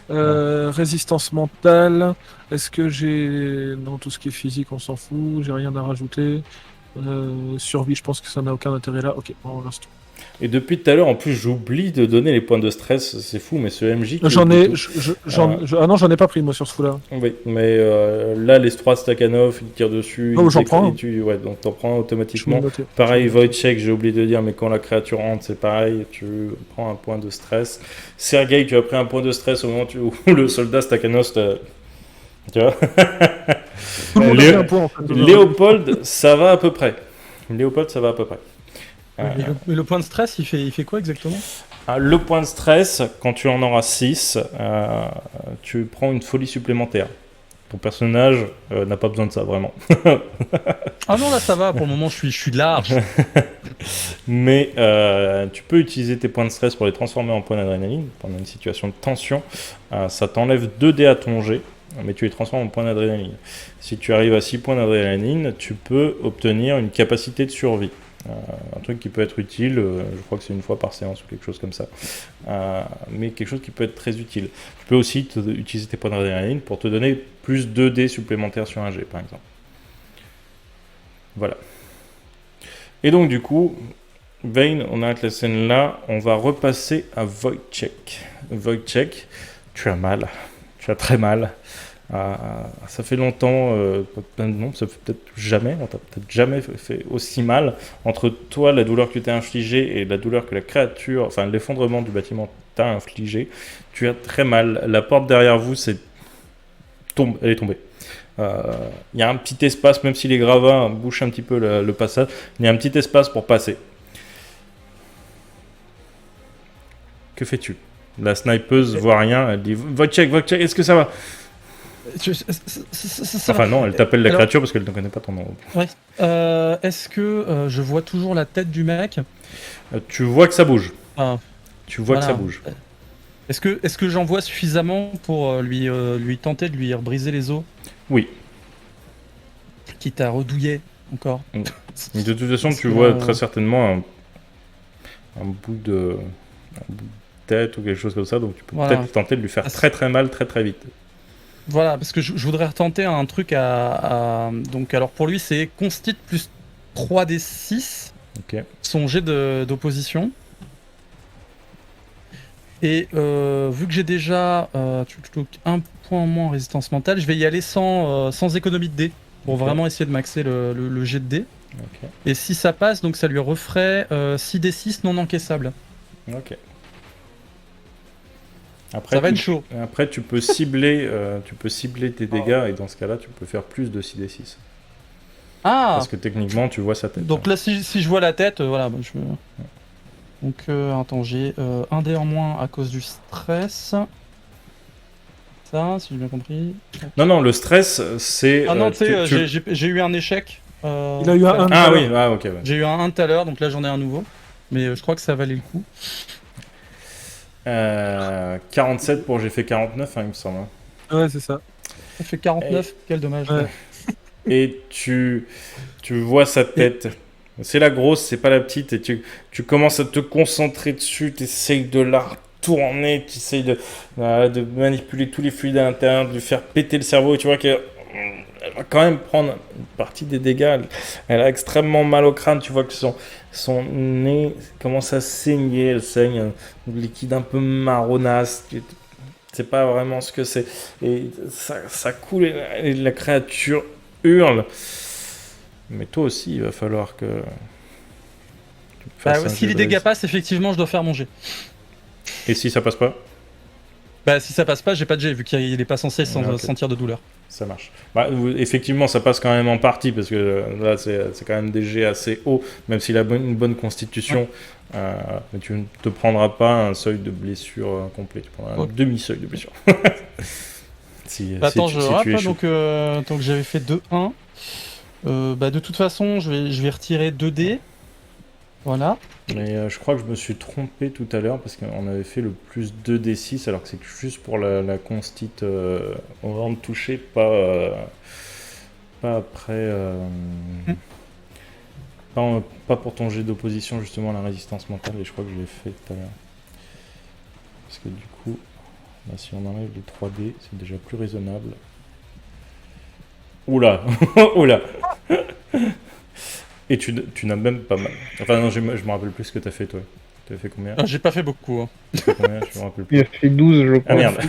Résistance mentale. Est-ce que j'ai. Non, tout ce qui est physique, on s'en fout. J'ai rien à rajouter. Survie, je pense que ça n'a aucun intérêt là. Ok, on reste. Et depuis tout à l'heure, en plus, j'oublie de donner les points de stress. C'est fou, mais ce MJ. qui J'en oublie ai. tout. Ah non, j'en ai pas pris moi sur ce coup-là. Oui, mais là, les 3 Stakhanov, ils tirent dessus. Oh, ils j'en déc- prends un. Ouais, donc t'en prends Je me automatiquement. notais. Pareil, Wojciech, j'ai oublié de dire, mais quand la créature rentre, c'est pareil, tu prends un point de stress. Sergei, tu as pris un point de stress au moment où le soldat Stakhanov tu vois. Tout le monde a Léo- pris un point en fait. Léopold, ça va à peu près. Léopold, ça va à peu près. Mais le point de stress, il fait quoi exactement? Le point de stress, quand tu en auras 6, tu prends une folie supplémentaire. Ton personnage n'a pas besoin de ça, vraiment. Ah non, là ça va, pour le moment je suis large. Mais tu peux utiliser tes points de stress pour les transformer en points d'adrénaline pendant une situation de tension. Ça t'enlève 2 dés à ton jet, mais tu les transformes en points d'adrénaline. Si tu arrives à 6 points d'adrénaline, tu peux obtenir une capacité de survie. Un truc qui peut être utile, je crois que c'est une fois par séance ou quelque chose comme ça, mais quelque chose qui peut être très utile. Tu peux aussi utiliser tes points d'adrénaline pour te donner plus 2 dés supplémentaires sur un jet, par exemple. Voilà. Et donc du coup, Vayne, on arrête la scène là, on va repasser à Wojciech. Wojciech, tu as mal, tu as très mal. Ça fait longtemps, non, ça fait peut-être jamais, on t'a peut-être jamais fait aussi mal. Entre toi, la douleur que tu t'es infligée et la douleur que la créature, enfin l'effondrement du bâtiment t'a infligé, tu as très mal. La porte derrière vous, elle est tombée. Il y a un petit espace, même si les gravats bouchent un petit peu le passage, il y a un petit espace pour passer. Que fais-tu? La snipeuse voit rien, elle dit Wojciech, est-ce que ça va? Enfin non, elle t'appelle la créature parce qu'elle ne connaît pas ton nom. Ouais. Est-ce que je vois toujours la tête du mec? Tu vois que ça bouge. Ah, Tu vois voilà. que ça bouge. Est-ce que j'en vois suffisamment pour lui tenter de lui briser les os? Oui. Quitte à redouiller encore. De toute façon, Parce tu que vois là, très certainement un bout de tête ou quelque chose comme ça, donc tu peux Voilà. peut-être tenter de lui faire Ah, très très mal très très vite. Voilà, parce que je voudrais retenter un truc donc, alors pour lui, c'est Constit plus 3d6, Ok. son jet d'opposition. Et vu que j'ai déjà un point en moins en résistance mentale, je vais y aller sans économie de dés, pour Ok. vraiment essayer de maxer le jet de dés. Ok. Et si ça passe, donc ça lui referait 6d6 non encaissables. Ok. Après, Ça va tu- être chaud. Après, tu peux cibler tes dégâts et dans ce cas-là, tu peux faire plus de 6d6. Ah Parce que techniquement, tu vois sa tête. Donc là, si je vois la tête, voilà. Bah, donc, attends, j'ai un dé en moins à cause du stress. Ça, si j'ai bien compris. Non, le stress, c'est. Ah non, tu sais, tu- j'ai eu un échec. Il a eu tout à l'heure. un- Ah oui, ah ok. Ouais. J'ai eu un tout à l'heure, donc là j'en ai un nouveau. Mais je crois que ça valait le coup. 47 pour j'ai fait 49, hein, il me semble. Hein. Ouais, c'est ça. Ça fait 49, quel dommage. Ouais. Et tu vois sa tête. C'est la grosse, c'est pas la petite. Et tu commences à te concentrer dessus, tu essayes de la retourner, tu essayes de manipuler tous les fluides à l'intérieur, de lui faire péter le cerveau. Et tu vois qu'elle va quand même prendre une partie des dégâts. Elle a extrêmement mal au crâne. Tu vois que son nez commence à saigner. Elle saigne un liquide un peu marronasse. C'est pas vraiment ce que c'est. Et ça coule et la créature hurle. Mais toi aussi, il va falloir que tu fasses un Si jet les de dégâts résistance. passent, effectivement, je dois faire mon jet. Et si ça passe pas, Bah, si ça passe pas, j'ai pas de jet, vu qu'il est pas censé Ok. sentir de douleur. ça marche. Effectivement, ça passe quand même en partie, parce que là, c'est quand même des jets assez hauts, même s'il a une bonne constitution. Mais tu ne te prendras pas un seuil de blessure complet. Tu prendras un Ok. demi-seuil de blessure. si Attends, si je tu rappe, échoues. donc j'avais fait 2-1. Bah, de toute façon, je vais retirer 2 dés. Voilà. Mais je crois que je me suis trompé tout à l'heure parce qu'on avait fait le plus 2d6 alors que c'est juste pour la constite au rang de toucher, pas après. Pas pour ton jet d'opposition, justement, à la résistance mentale, et je crois que je l'ai fait tout à l'heure. Parce que du coup, là, si on enlève les 3D, c'est déjà plus raisonnable. Oula Oula Et tu n'as même pas mal. Enfin, non, je me rappelle plus ce que t'as fait, toi. T'as fait combien? Ah, j'ai pas fait beaucoup. Hein. T'as fait combien? Je me rappelle plus. Il a fait 12, je crois. Ah merde.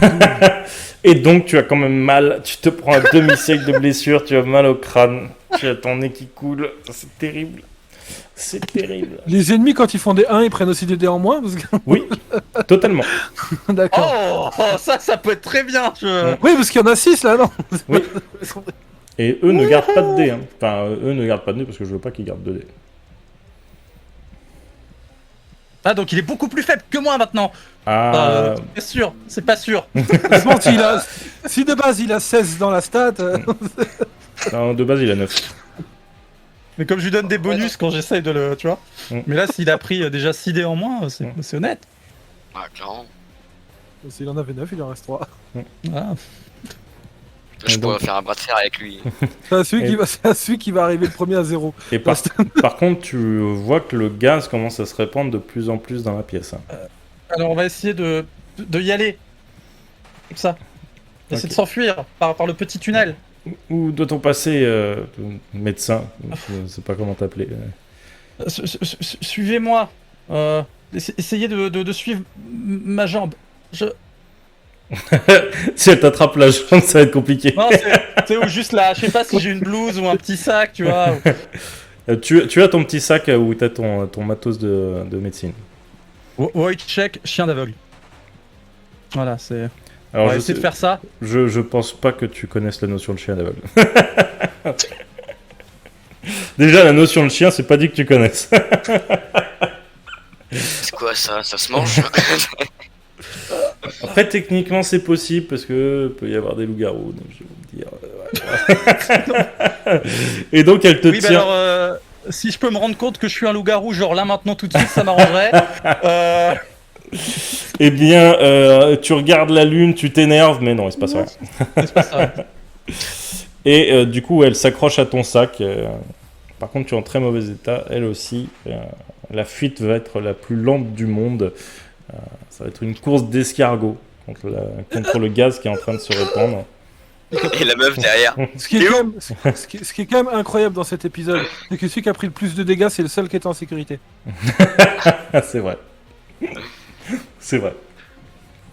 Et donc tu as quand même mal, tu te prends un demi-siècle de blessure, tu as mal au crâne, tu as ton nez qui coule, c'est terrible. C'est terrible. Les ennemis, quand ils font des 1, ils prennent aussi des dés en moins parce que... Oui, totalement. D'accord. Oh, ça peut être très bien. Oui, parce qu'il y en a 6 là, non? Oui. Et eux ne gardent pas de dés. Hein. Enfin, eux ne gardent pas de dés parce que je veux pas qu'ils gardent de dés. Ah, donc il est beaucoup plus faible que moi maintenant. Ah, C'est sûr, c'est pas sûr. Heureusement, si de base il a 16 dans la stat, non, de base il a 9. Mais comme je lui donne des bonus quand j'essaye de le. Tu vois. Mm. Mais là, s'il a pris déjà 6 dés en moins, c'est honnête. Ah, clairement. s'il en avait 9, il en reste 3. Voilà. Je donc- pourrais faire un bras de fer avec lui. C'est à celui, Et- c'est à celui qui va arriver le premier à 0. Et par contre, tu vois que le gaz commence à se répandre de plus en plus dans la pièce. Hein. Alors, on va essayer de y aller. Comme ça. Essayer Ok. de s'enfuir par le petit tunnel. Où doit-on passer, médecin? Je sais pas comment t'appeler. Suivez-moi. Essayez de suivre ma jambe. Si elle t'attrape la jambe, ça va être compliqué. Non, c'est ou juste là. Je sais pas si j'ai une blouse ou un petit sac, tu vois. Tu as ton petit sac où tu as ton matos de médecine. Wojciech, chien d'aveugle. Voilà, c'est. On Alors, va je, essayer de sais- faire ça. je pense pas que tu connaisses la notion de chien d'aveugle. Déjà, la notion de chien, c'est pas dit que tu connaisses. C'est quoi ça? Ça se mange? Après, techniquement, c'est possible parce que peut y avoir des loups-garous. Donc, je vais vous le dire. Et donc, elle te Oui, bah tient. alors, si je peux me rendre compte que je suis un loup-garou, genre là maintenant tout de suite, ça m'arrangerait. Eh bien, tu regardes la lune, tu t'énerves, mais non, il se passe rien. C'est pas ça. Et du coup, elle s'accroche à ton sac. Par contre, tu es en très mauvais état, elle aussi. La fuite va être la plus lente du monde. Ça va être une course d'escargot contre le gaz qui est en train de se répandre. Et la meuf derrière. Ce qui est quand même incroyable dans cet épisode, c'est que celui qui a pris le plus de dégâts, c'est le seul qui est en sécurité. C'est vrai. C'est vrai.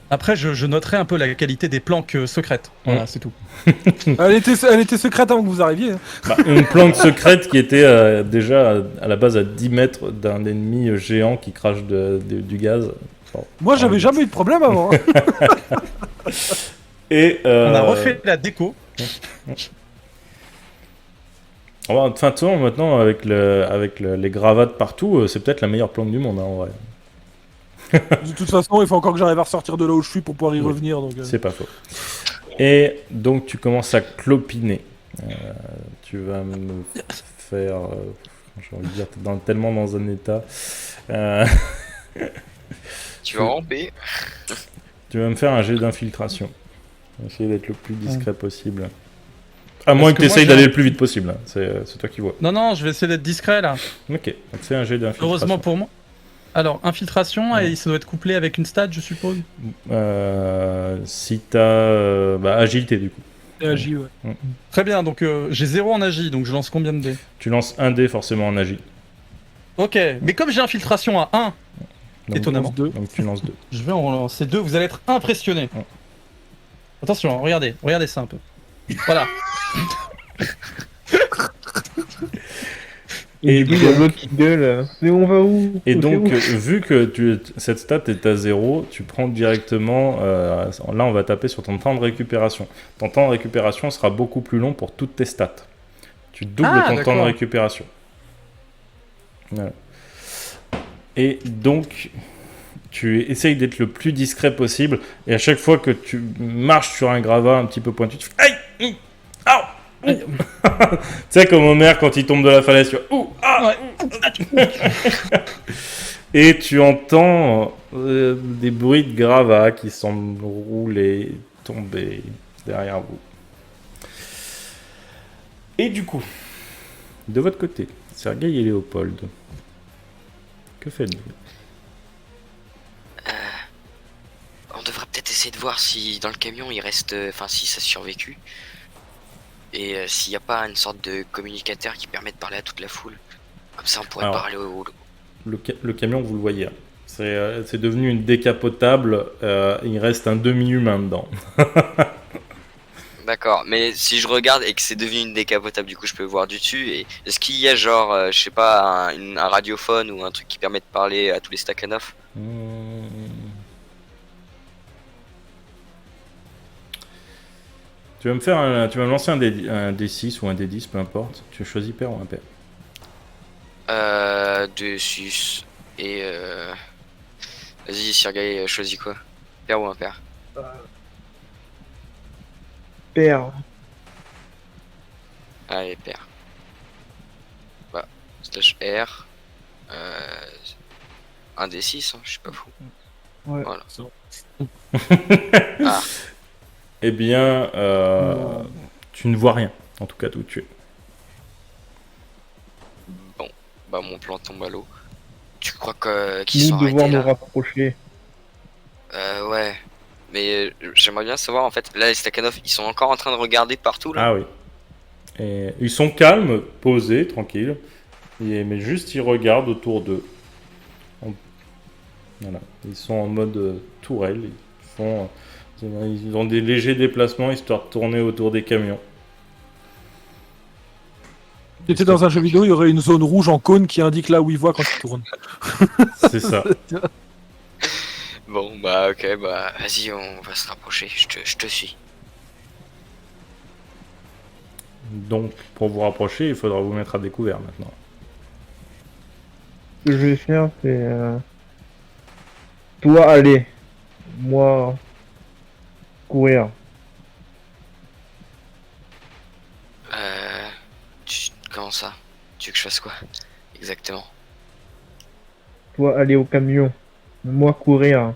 Après, je noterai un peu la qualité des planques secrètes. Voilà, c'est tout. Elle était secrète avant que vous arriviez. Hein. Bah, une planque secrète qui était déjà à la base à 10 mètres d'un ennemi géant qui crache du gaz. Bon, Moi, j'avais jamais eu de problème avant. Hein. Et, On a refait la déco. Enfin, de toute façon, maintenant, avec les gravats partout, c'est peut-être la meilleure planque du monde, hein, en vrai. De toute façon, il faut encore que j'arrive à ressortir de là où je suis pour pouvoir y Oui. revenir. Donc, C'est pas faux. Et donc, tu commences à clopiner. Tu vas me faire... j'ai envie de dire, t'es tellement dans un état... Tu vas ramper. Tu vas me faire un jet d'infiltration. Essayer d'être le plus discret possible. À moins que tu essayes d'aller le plus vite possible. Hein. C'est toi qui vois. Non, je vais essayer d'être discret là. Ok, donc fais un jet d'infiltration. Heureusement pour moi. Alors, infiltration, Ouais. et ça doit être couplé avec une stat, je suppose. Si t'as... agilité, du coup. et agi, ouais. Très bien, donc j'ai 0 en agi, donc je lance combien de dés? Tu lances un dé forcément en agi. Ok, mais comme j'ai infiltration à 1, Donc, étonnamment, Deux. Donc tu lances 2. je vais en relancer 2, vous allez être impressionnés. Ouais. Attention, regardez ça un peu. Voilà. Et il y a l'autre qui gueule. Mais on va où? Et C'est donc, où vu que cette stat est à 0, tu prends directement... là, on va taper sur ton temps de récupération. Ton temps de récupération sera beaucoup plus long pour toutes tes stats. Tu doubles Ah, ton temps de d'accord. récupération. Voilà. Et donc, tu essayes d'être le plus discret possible. Et à chaque fois que tu marches sur un gravat un petit peu pointu, tu fais... Aïe! Aïe! Ouh! Aïe. Tu sais, comme Homer quand il tombe de la falaise, tu vois... Ouh! Ah! Ouais. Et tu entends des bruits de gravats qui semblent rouler, tomber derrière vous. Et du coup, de votre côté, Sergueï et Léopold, que faites-vous? On devrait peut-être essayer de voir si dans le camion il reste. Enfin, si ça a survécu. Et s'il n'y a pas une sorte de communicateur qui permet de parler à toute la foule. Comme ça, on pourrait Alors, parler au. Le camion, vous le voyez, hein. C'est devenu une décapotable, il reste un demi-humain dedans. D'accord, mais si je regarde et que c'est devenu une décapotable, du coup je peux voir du dessus. Et est-ce qu'il y a genre, je sais pas, un radiophone ou un truc qui permet de parler à tous les Stakhanov? Tu vas me lancer un D6 ou un D10, peu importe. Tu choisis pair ou impair? De sus. Et vas-y, Sergueï, choisis quoi? Pair ou impair? Père. Allez, pair. Bah, slash R. Un D6, hein, je suis pas fou. Ouais. Voilà. Eh bien, tu ne vois rien, en tout cas d'où tu es. Bon, bah mon plan tombe à l'eau. Tu crois qu'ils Nous sont devons arrêtés nous là? rapprocher. Ouais. Mais j'aimerais bien savoir en fait, là les Stakhanov ils sont encore en train de regarder partout là. Ah oui. Et ils sont calmes, posés, tranquilles. Mais juste ils regardent autour d'eux. Voilà. Ils sont en mode tourelle. Ils ont des légers déplacements histoire de tourner autour des camions. Si t'étais dans un jeu vidéo, il y aurait une zone rouge en cône qui indique là où il voit quand il tourne. C'est ça. Bon bah ok, bah vas-y on va se rapprocher, je te suis. Donc, pour vous rapprocher, il faudra vous mettre à découvert maintenant. Ce que je vais faire, c'est... Toi, aller. Moi... courir. Comment ça? Tu veux que je fasse quoi? Exactement. Toi, aller au camion. Moi, courir.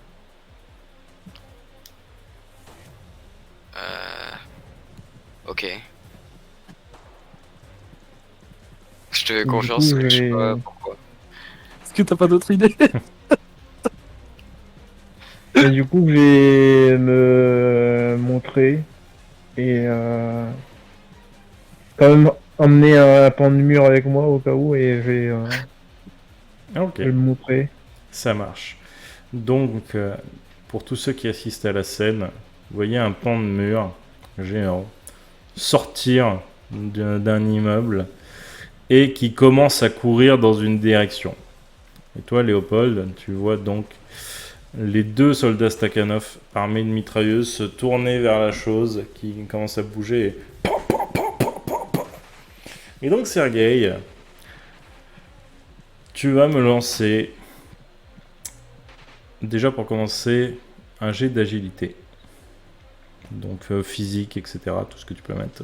Ok. Je te fais Du confiance, coup, je sais je pas vais- pourquoi. Est-ce que t'as pas d'autre idée? Et du coup, je vais me montrer et quand même emmener un pan de mur avec moi au cas où et Ok, je vais le montrer. ça marche. Donc, pour tous ceux qui assistent à la scène, vous voyez un pan de mur géant sortir d'un immeuble et qui commence à courir dans une direction. Et toi, Léopold, tu vois donc les deux soldats Stakhanov armés de mitrailleuses se tourner vers la chose qui commence à bouger. Et donc, Sergueï, tu vas me lancer, déjà pour commencer, un jet d'agilité. Donc physique, etc. Tout ce que tu peux mettre.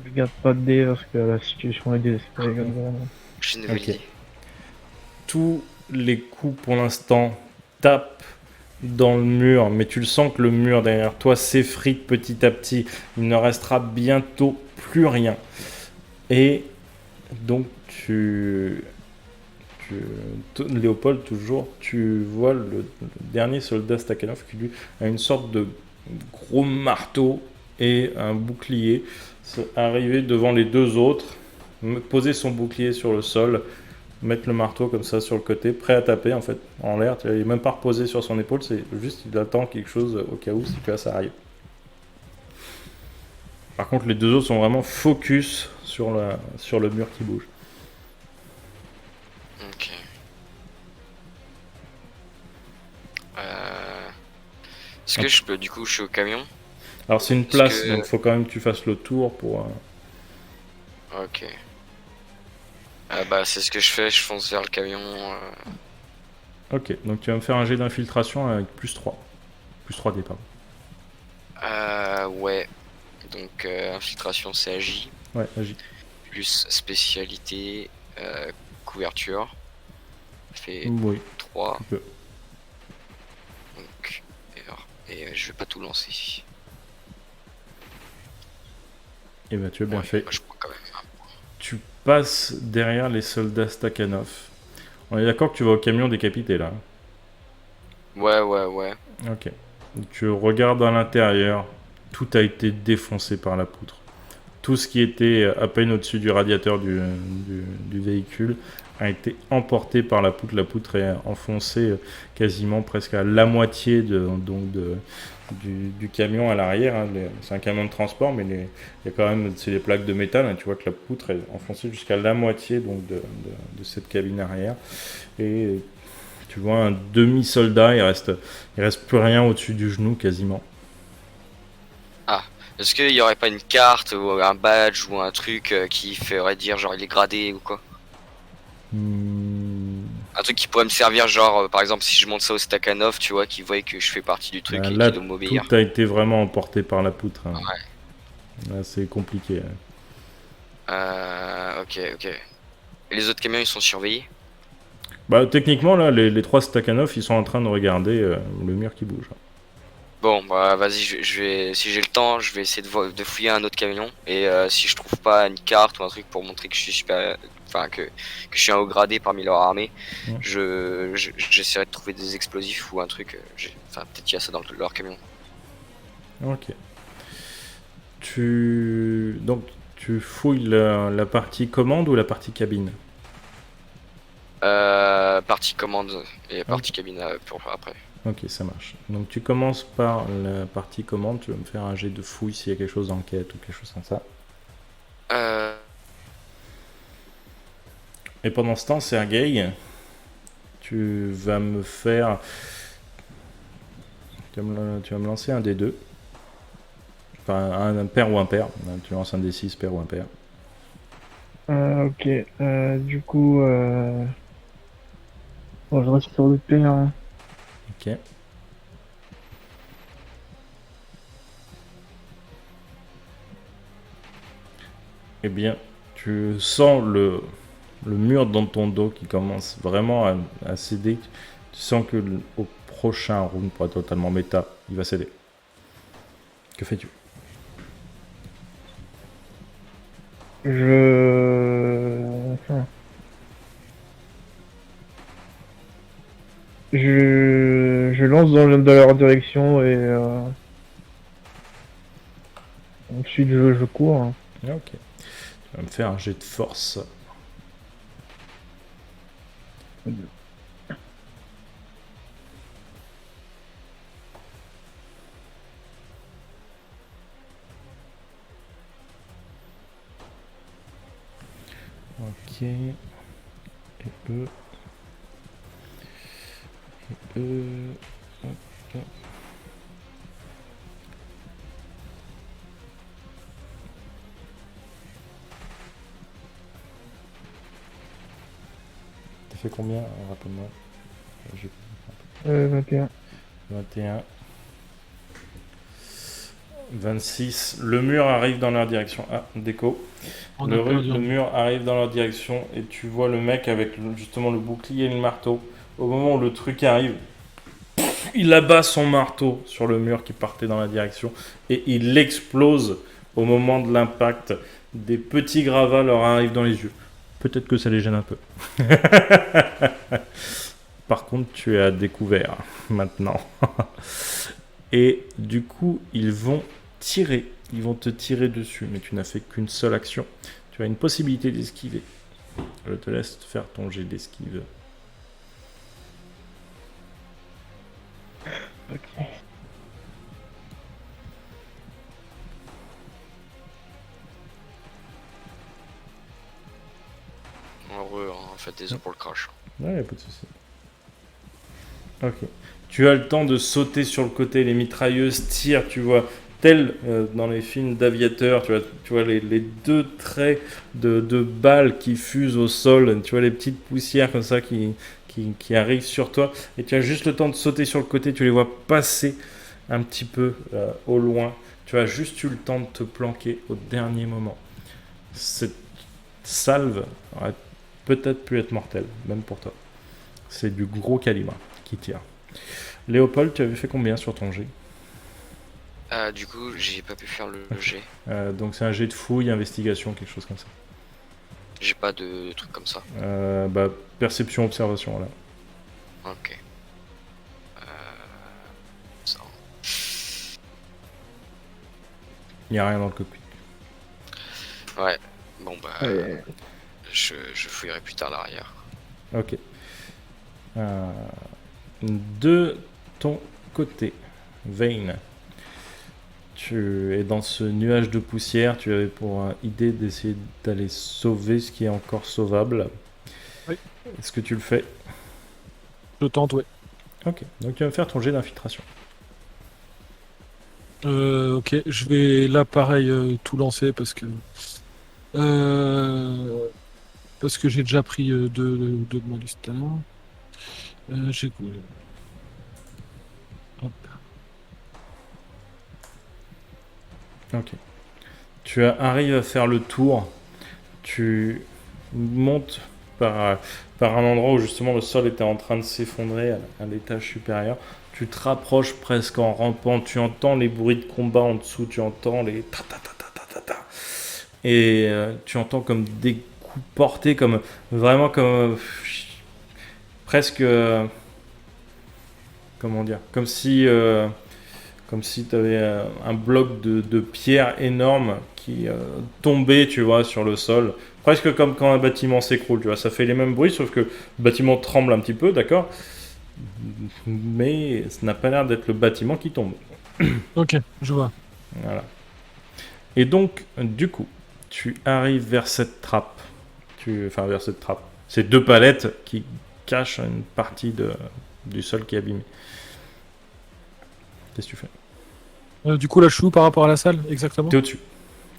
Je garde pas de dés parce que la situation est désespérée comme ça. J'ai une nouvelle Ok. idée. Tous les coups pour l'instant tapent dans le mur, mais tu le sens que le mur derrière toi s'effrite petit à petit. Il ne restera bientôt plus rien. Et donc Léopold, toujours, tu vois le dernier soldat Stakhanov qui lui a une sorte de gros marteau et un bouclier arriver devant les deux autres, poser son bouclier sur le sol, mettre le marteau comme ça sur le côté, prêt à taper en fait en l'air. Il n'est même pas reposé sur son épaule, c'est juste il attend quelque chose au cas où si que ça arrive. Par contre, les deux autres sont vraiment focus sur le mur qui bouge. Ok. Est-ce que je peux, du coup, je suis au camion? Alors c'est une Est-ce place, que- donc il faut quand même que tu fasses le tour pour... Ok. Bah, c'est ce que je fais, je fonce vers le camion. Ok, donc tu vas me faire un jet d'infiltration avec plus 3. Plus 3 départ. Ouais. Donc, infiltration, c'est AJ. Ouais, agis. Plus spécialité, couverture. Ça fait Oui, 3. tu peux. Donc, et je vais pas tout lancer. Et bah tu as bien Ouais, fait. moi, je prends quand même. Tu passes derrière les soldats Stakhanov. On est d'accord que tu vas au camion décapité là. Ouais. Ok. Tu regardes à l'intérieur. Tout a été défoncé par la poutre. Tout ce qui était à peine au-dessus du radiateur du véhicule a été emporté par la poutre. La poutre est enfoncée quasiment presque à la moitié du camion à l'arrière. Hein. C'est un camion de transport, mais il y a quand même des plaques de métal. Hein. Tu vois que la poutre est enfoncée jusqu'à la moitié donc, de cette cabine arrière. Et tu vois un demi-soldat, il reste plus rien au-dessus du genou quasiment. Est-ce qu'il y aurait pas une carte ou un badge ou un truc qui ferait dire genre il est gradé ou quoi? Un truc qui pourrait me servir genre par exemple si je monte ça au Stakhanov, tu vois, qui voit que je fais partie du truc et Là, qui doit m'obéir. tout a été vraiment emporté par la poutre. Hein. Ouais. Là, c'est compliqué. Ok. Et les autres camions ils sont surveillés? Bah, techniquement, là, les trois Stakhanov, ils sont en train de regarder le mur qui bouge. Bon bah vas-y, je vais si j'ai le temps, je vais essayer de fouiller un autre camion et si je trouve pas une carte ou un truc pour montrer que je suis super, enfin que je suis un haut gradé parmi leur armée, Ouais. j'essaierai de trouver des explosifs ou un truc. Enfin peut-être qu'il y a ça dans leur camion. Ok. Donc, tu fouilles la partie commande ou la partie cabine? Partie commande et partie cabine pour après. Ok, ça marche. Donc, tu commences par la partie commande. Tu vas me faire un jet de fouille s'il y a quelque chose d'enquête ou quelque chose comme ça. Et pendant ce temps, Sergueï, tu vas me faire... Tu vas me lancer un des deux. Enfin, un pair ou un pair. Tu lances un des 6, pair ou un pair. Ok, du coup, bon, je reste sur le pair. Hein. Ok. Eh bien, tu sens le mur dans ton dos qui commence vraiment à céder. Tu sens que au prochain round, pour être totalement méta, il va céder. Que fais-tu? Je lance dans leur direction et ensuite je cours. Hein. Ah, ok. Tu vas me faire un jet de force. Ok. Et eux. Et eux. Hop. T'as fait combien, rappelle-moi? J'ai 21. 21. 26. Le mur arrive dans leur direction. Ah, déco. On a perdu. Le mur arrive dans leur direction et tu vois le mec avec justement le bouclier et le marteau. Au moment où le truc arrive, il abat son marteau sur le mur qui partait dans la direction et il explose au moment de l'impact. Des petits gravats leur arrivent dans les yeux. Peut-être que ça les gêne un peu. Par contre, tu es à découvert maintenant. Et du coup, ils vont tirer. Ils vont te tirer dessus, mais tu n'as fait qu'une seule action. Tu as une possibilité d'esquiver. Je te laisse faire ton jet d'esquive. Ok. Heureux, hein, faites des œufs pour le crash. Ouais, y a pas de souci. Ok. Tu as le temps de sauter sur le côté, les mitrailleuses tirent, tu vois, tel dans les films d'aviateurs, tu vois les deux traits de balles qui fusent au sol, tu vois les petites poussières comme ça qui arrivent sur toi, et tu as juste le temps de sauter sur le côté, tu les vois passer un petit peu au loin, tu as juste eu le temps de te planquer au dernier moment. Cette salve aurait peut-être pu être mortelle, même pour toi. C'est du gros calibre qui tire. Léopold, tu avais fait combien sur ton jet? Du coup, j'ai pas pu faire le jet. Donc c'est un jet de fouille, investigation, quelque chose comme ça. J'ai pas de truc comme ça. Perception, observation, là. Ok. Ça. Il n'y a rien dans le cockpit. Ouais. Bon bah, Ouais. je fouillerai plus tard l'arrière. Ok. De ton côté, Vayne, tu es dans ce nuage de poussière. Tu avais pour idée d'essayer d'aller sauver ce qui est encore sauvable. Oui. Est-ce que tu le fais? Je tente, ouais. Ok. Donc tu vas me faire ton jet d'infiltration. Ok, je vais là pareil tout lancer parce que j'ai déjà pris deux de malus tout à l'heure. J'ai hop. Ok. Tu arrives à faire le tour. Tu montes par un endroit où justement le sol était en train de s'effondrer à l'étage supérieur. Tu te rapproches presque en rampant. Tu entends les bruits de combat en dessous. Tu entends les ta ta ta ta ta ta ta. Et tu entends comme des coups portés, comme vraiment comme presque comment dire, comme si tu avais un bloc de pierre énorme qui tombait, tu vois, sur le sol. Presque comme quand un bâtiment s'écroule, tu vois. Ça fait les mêmes bruits, sauf que le bâtiment tremble un petit peu, d'accord? Mais ça n'a pas l'air d'être le bâtiment qui tombe. Ok, je vois. Voilà. Et donc, du coup, tu arrives vers cette trappe. Enfin, vers cette trappe. Ces deux palettes qui cachent une partie du sol qui est abîmé. Qu'est-ce que tu fais? Du coup, là, je suis où par rapport à la salle, exactement? T'es au-dessus.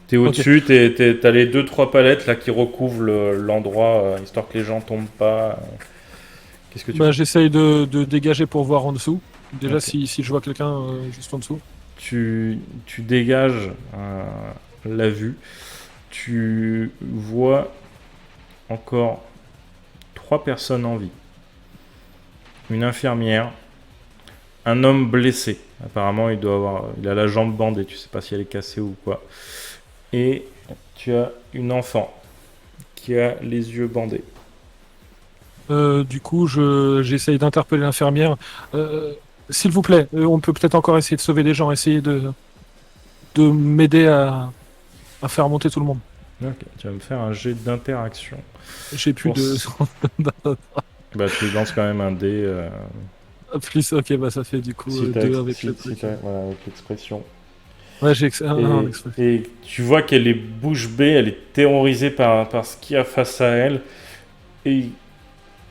T'es au-dessus, t'as les 2-3 palettes là qui recouvrent l'endroit, histoire que les gens tombent pas. Qu'est-ce que tu fais? J'essaye de dégager pour voir en dessous. Déjà, Ok. si je vois quelqu'un juste en dessous. Tu dégages la vue. Tu vois encore 3 personnes en vie. Une infirmière, un homme blessé. Apparemment, il a la jambe bandée. Tu sais pas si elle est cassée ou quoi. Et Tu as une enfant qui a les yeux bandés. Du coup, j'essaye d'interpeller l'infirmière. S'il vous plaît, on peut peut-être encore essayer de sauver des gens, essayer de m'aider à faire monter tout le monde. Ok, tu vas me faire un jet d'interaction. J'ai plus Pour de... Bah, tu lances quand même un dé. Plus, ok, bah ça fait du coup Si t'as 2 avec si- le si truc. t'as- voilà, avec l'expression. Ouais, j'ai un Et, exprès. et tu vois qu'elle est bouche bée, elle est terrorisée par ce qu'il y a face à elle. Et,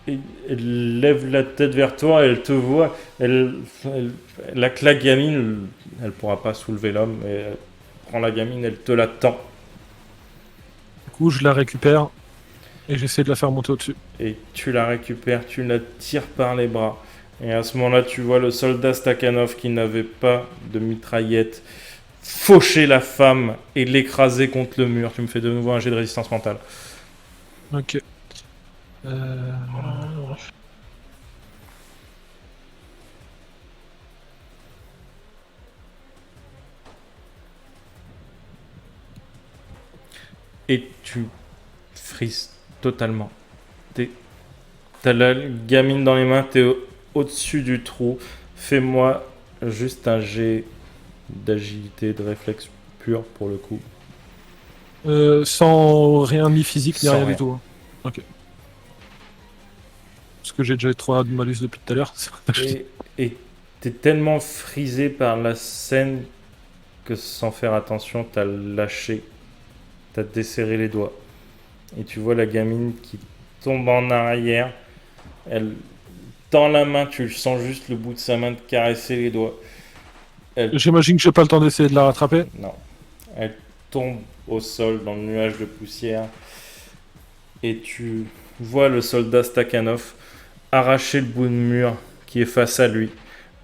et elle lève la tête vers toi, elle te voit. La claque gamine, elle pourra pas soulever l'homme, mais elle prend la gamine, elle te la tend. Du coup, je la récupère et j'essaie de la faire monter au-dessus. Et tu la récupères, tu la tires par les bras. Et à ce moment-là, tu vois le soldat Stakhanov qui n'avait pas de mitraillette faucher la femme et l'écraser contre le mur. Tu me fais de nouveau un jet de résistance mentale. Ok. Et tu frises totalement. T'as la gamine dans les mains, t'es au-dessus du trou. Fais-moi juste un jet d'agilité, de réflexe pur pour le coup. Sans rien ni physique ni Sans rien rien. du tout. Hein. Ok. Parce que j'ai déjà 3 de malus depuis tout à l'heure. Et t'es tellement frisé par la scène que sans faire attention, t'as lâché, t'as desserré les doigts. Et tu vois la gamine qui tombe en arrière. Elle tend la main, tu sens juste le bout de sa main te caresser les doigts. J'imagine que j'ai pas le temps d'essayer de la rattraper. Non. Elle tombe au sol dans le nuage de poussière. Et tu vois le soldat Stakhanov arracher le bout de mur qui est face à lui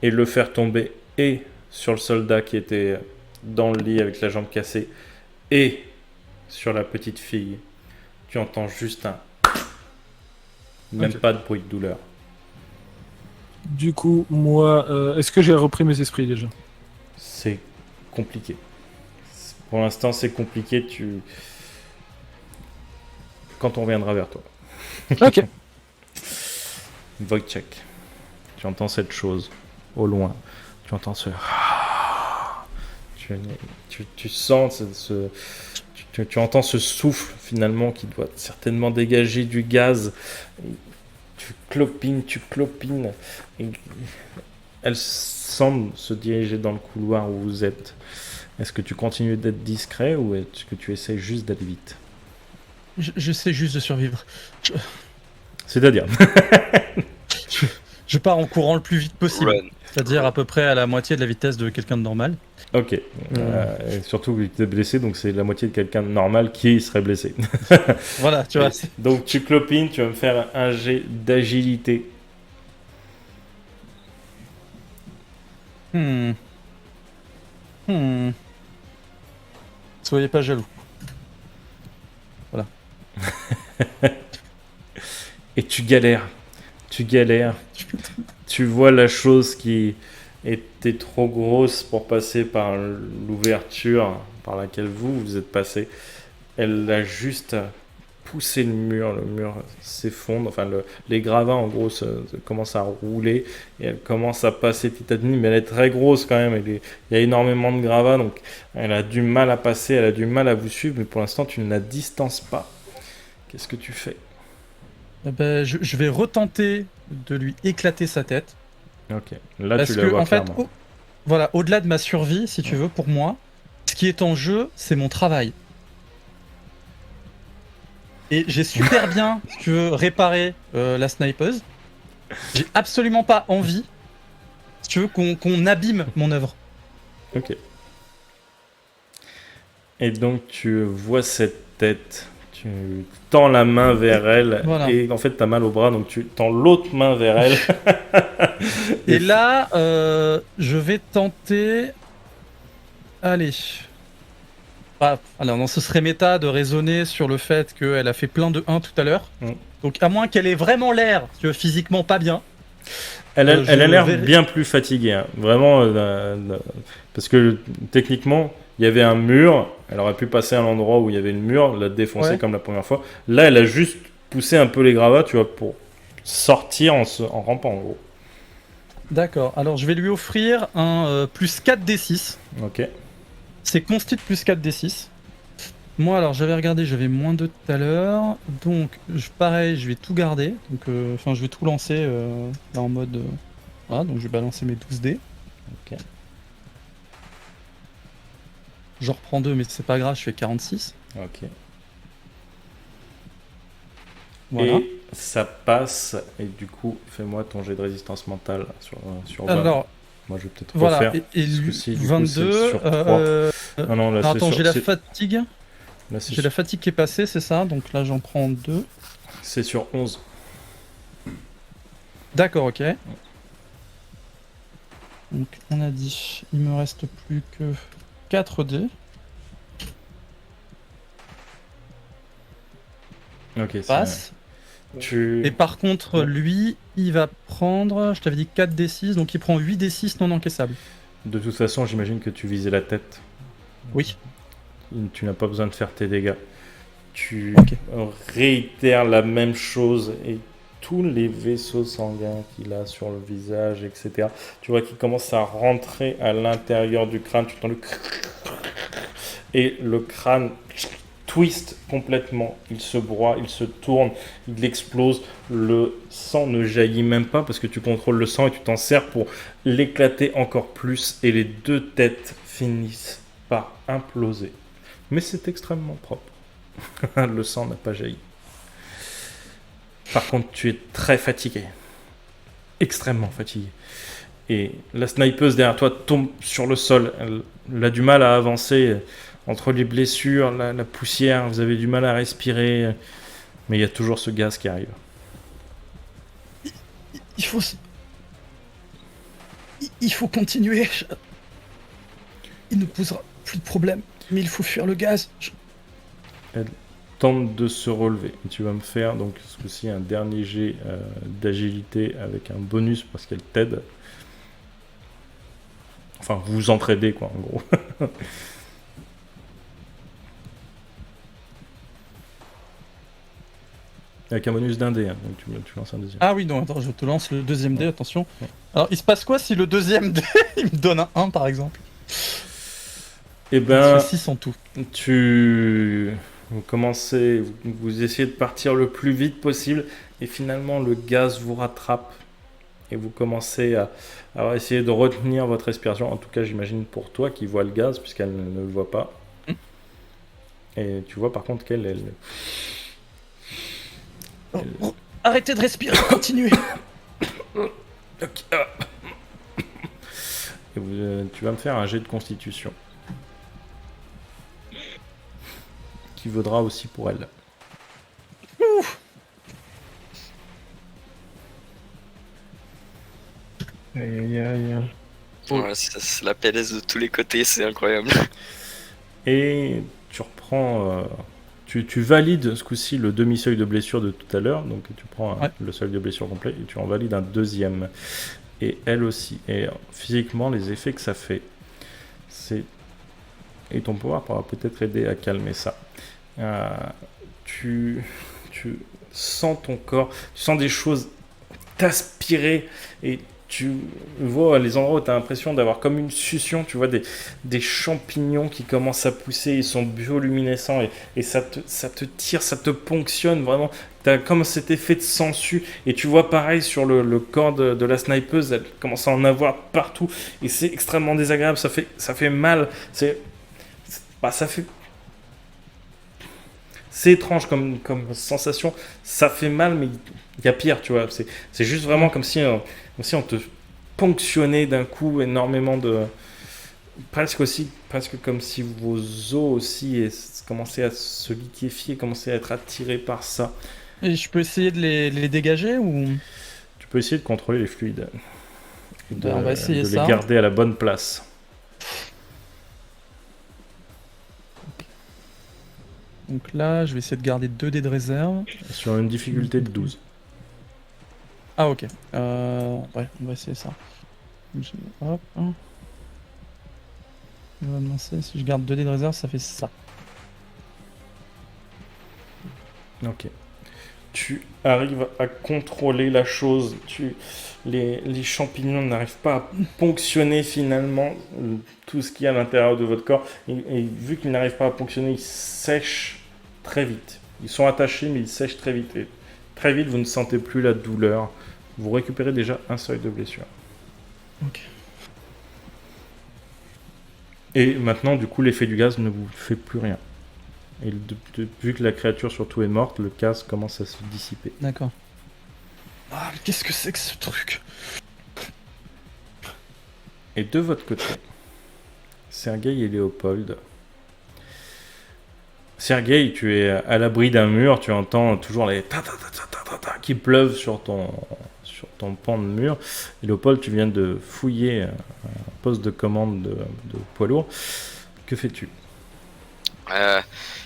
et le faire tomber et sur le soldat qui était dans le lit avec la jambe cassée et sur la petite fille. Tu entends juste un... Même Ok. pas de bruit de douleur. Du coup, moi, est-ce que j'ai repris mes esprits déjà? C'est compliqué. Pour l'instant, c'est compliqué. Quand on reviendra vers toi. Ok. Wojciech, tu entends cette chose au loin. Tu entends ce... Tu sens tu entends ce souffle finalement qui doit certainement dégager du gaz. Tu clopines. Et elle semble se diriger dans le couloir où vous êtes. Est-ce que tu continues d'être discret ou est-ce que tu essaies juste d'aller vite? J'essaie juste de survivre. C'est-à-dire Je pars en courant le plus vite possible. Run. C'est-à-dire à peu près à la moitié de la vitesse de quelqu'un de normal. Ok. Et surtout que tu es blessé, donc c'est la moitié de quelqu'un de normal qui serait blessé. Voilà, tu vois. Donc tu clopines, tu vas me faire un jet d'agilité. Soyez pas jaloux. Et tu galères. Tu vois la chose qui était trop grosse pour passer par l'ouverture par laquelle vous êtes passé. Elle a juste poussé le mur s'effondre, enfin les gravats en gros commencent à rouler et elle commence à passer petit à petit, mais elle est très grosse quand même, il y a énormément de gravats, donc elle a du mal à passer, elle a du mal à vous suivre, mais pour l'instant tu ne la distances pas. Qu'est-ce que tu fais? Je vais retenter de lui éclater sa tête. Ok, là Parce tu la que, vois en fait, clairement. voilà, au-delà de ma survie, si tu veux, pour moi, ce qui est en jeu, c'est mon travail. Et j'ai super bien, si tu veux, réparé la snipeuse. J'ai absolument pas envie, si tu veux, qu'on abîme mon œuvre. Ok. Et donc tu vois cette tête, tu tends la main vers elle, Voilà. et en fait t'as mal au bras, donc tu tends l'autre main vers elle. Et là, je vais tenter... Allez. Alors, non, ce serait méta de raisonner sur le fait qu'elle a fait plein de 1 tout à l'heure. Donc, à moins qu'elle ait vraiment l'air, si tu veux, physiquement pas bien. Elle a Je l'air verrai. bien plus fatiguée, hein. Vraiment, parce que techniquement, il y avait un mur, elle aurait pu passer à l'endroit où il y avait le mur, la défoncer Ouais. comme la première fois. Là, elle a juste poussé un peu les gravats, tu vois, pour sortir en rampant, en gros. D'accord. Alors, je vais lui offrir un plus 4d6. Ok. C'est Constitut plus 4d6. Moi, alors, j'avais regardé, j'avais moins 2 tout à l'heure. Donc, pareil, je vais tout garder. Donc, je vais tout lancer là, en mode. Voilà, donc je vais balancer mes 12 dés. Ok. J'en reprends 2, mais c'est pas grave, je fais 46. Ok. Voilà. Et ça passe, et du coup, fais-moi ton jet de résistance mentale sur 20. Alors, Moi, je vais peut-être voilà. refaire. Et ce lui, coup-ci, du coup, 22. c'est sur 3. Non, non, là, alors, c'est attends, sur... j'ai la c'est- fatigue. là, c'est J'ai la fatigue qui est passée, c'est ça. Donc là, j'en prends 2. c'est sur 11. D'accord, ok. Donc, on a dit, il me reste plus que 4 dés. Ok, c'est... Passe. Tu... Et par contre, lui, il va prendre, je t'avais dit 4d6, donc il prend 8d6 non encaissables. De toute façon, j'imagine que tu visais la tête. Oui. Tu n'as pas besoin de faire tes dégâts. Tu Ok. réitères la même chose et tous les vaisseaux sanguins qu'il a sur le visage, etc. Tu vois qu'il commence à rentrer à l'intérieur du crâne. Tu entends le... Et le crâne twist complètement. Il se broie, il se tourne, il explose. Le sang ne jaillit même pas parce que tu contrôles le sang et tu t'en sers pour l'éclater encore plus. Et les deux têtes finissent par imploser. Mais c'est extrêmement propre. Le sang n'a pas jailli. Par contre, tu es très fatigué. Extrêmement fatigué. Et la snipeuse derrière toi tombe sur le sol. Elle a du mal à avancer entre les blessures, la poussière. Vous avez du mal à respirer. Mais il y a toujours ce gaz qui arrive. Il faut continuer. Il ne posera plus de problème. Mais il faut fuir le gaz. Tente de se relever. Et tu vas me faire donc ce coup-ci un dernier jet d'agilité avec un bonus parce qu'elle t'aide. Enfin, vous vous entraidez quoi, en gros. Avec un bonus d'un dé, hein, donc tu lances un deuxième. Ah oui, non, attends, je te lance le deuxième dé, attention. Alors, il se passe quoi si le deuxième dé, il me donne un 1 par exemple? Et ben, C'est 6 en tout. vous commencez, vous essayez de partir le plus vite possible et finalement le gaz vous rattrape et vous commencez à essayer de retenir votre respiration. En tout cas, j'imagine pour toi qui vois le gaz puisqu'elle ne le voit pas. Et tu vois par contre qu'elle... Arrêtez de respirer, continuez. Et tu vas me faire un jet de constitution. Qui vaudra aussi pour elle. Aïe aïe aïe. Ouais, c'est la PLS de tous les côtés, c'est incroyable. Et tu reprends... tu valides ce coup-ci le demi-seuil de blessure de tout à l'heure. Donc tu prends le seuil de blessure complet et tu en valides un deuxième. Et elle aussi. Et physiquement, les effets que ça fait, c'est... Et ton pouvoir pourra peut-être aider à calmer ça. Tu sens ton corps, tu sens des choses t'aspirer et tu vois les endroits où tu as l'impression d'avoir comme une succion, tu vois des champignons qui commencent à pousser, ils sont bioluminescents et ça te tire, ça te ponctionne vraiment. Tu as comme cet effet de sangsue et tu vois pareil sur le corps de la snipeuse, elle commence à en avoir partout et c'est extrêmement désagréable, ça fait mal, ça fait... C'est étrange comme sensation, ça fait mal, mais il y a pire, tu vois. C'est juste vraiment comme si on te ponctionnait d'un coup énormément de... Presque comme si vos os aussi commençaient à se liquéfier, commençaient à être attirés par ça. Et je peux essayer de les dégager ou... Tu peux essayer de contrôler les fluides. Et On va essayer de ça. les garder à la bonne place. Donc là, je vais essayer de garder 2 dés de réserve. Sur une difficulté de 12. Ah ok. Ouais, on va essayer ça. Hop. va me lancer. Si je garde 2 dés de réserve, ça fait ça. Ok. Tu arrives à contrôler la chose. Les champignons n'arrivent pas à ponctionner finalement tout ce qu'il y a à l'intérieur de votre corps. Et vu qu'ils n'arrivent pas à ponctionner, ils sèchent très vite. Ils sont attachés, mais ils sèchent très vite. Et très vite, vous ne sentez plus la douleur. Vous récupérez déjà un seuil de blessure. Ok. Et maintenant, du coup, l'effet du gaz ne vous fait plus rien. Et vu que la créature surtout est morte, le gaz commence à se dissiper. D'accord. Ah, mais qu'est-ce que c'est que ce truc? Et de votre côté, Sergueï et Léopold. Sergueï, tu es à l'abri d'un mur, tu entends toujours les ta qui pleuvent sur ton pan de mur. Et Léopold, tu viens de fouiller un poste de commande de poids lourd. Que fais-tu?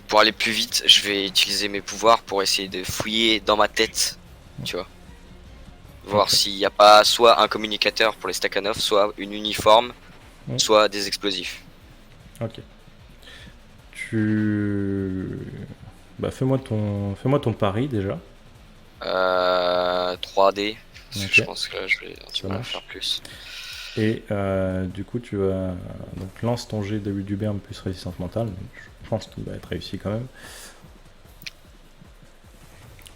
Pour aller plus vite, je vais utiliser mes pouvoirs pour essayer de fouiller dans ma tête, tu vois. Voir Ok. s'il n'y a pas soit un communicateur pour les Stakhanov, soit une uniforme, Mm. soit des explosifs. Ok. Bah, fais-moi ton pari déjà. 3D, parce que Ok. je pense que là, je vais un petit Ça peu marche. faire plus. Et du coup, tu vas. Donc, lance ton jet d'Uberme plus résistance mentale. Donc, je pense qu'il va être réussi quand même.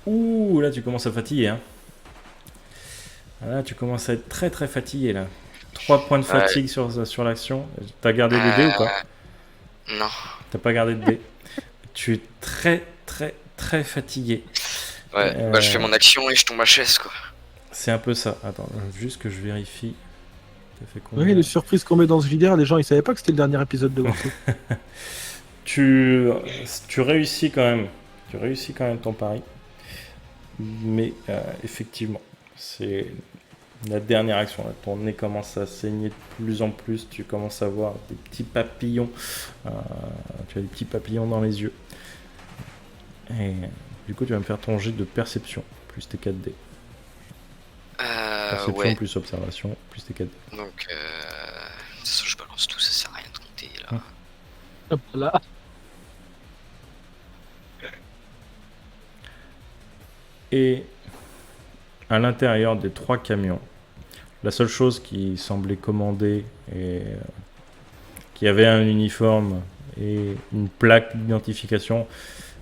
Ouh, là, tu commences à fatiguer. Hein. Là, tu commences à être très très fatigué. Là. 3 points de fatigue sur l'action. T'as gardé des dés ou pas? Non. T'as pas gardé de dés. Tu es très très très fatigué. Ouais, bah, je fais mon action et je tombe à chaise, quoi. C'est un peu ça. Attends, juste que je vérifie. T'as fait combien? Oui, les surprises qu'on met dans ce JDR, les gens ils savaient pas que c'était le dernier épisode de Warcraft. Tu réussis quand même. Tu réussis quand même ton pari. Mais effectivement, c'est la dernière action. Là. Ton nez commence à saigner de plus en plus. Tu commences à voir des petits papillons. Tu as des petits papillons dans les yeux. Et du coup, tu vas me faire ton jet de perception, plus tes 4D. Perception Ouais. plus observation, plus tes 4D. Donc, de toute façon, je balance tout, ça sert à rien de compter, là. Hop là. Et à l'intérieur des 3 camions, la seule chose qui semblait commandée et qui avait un uniforme et une plaque d'identification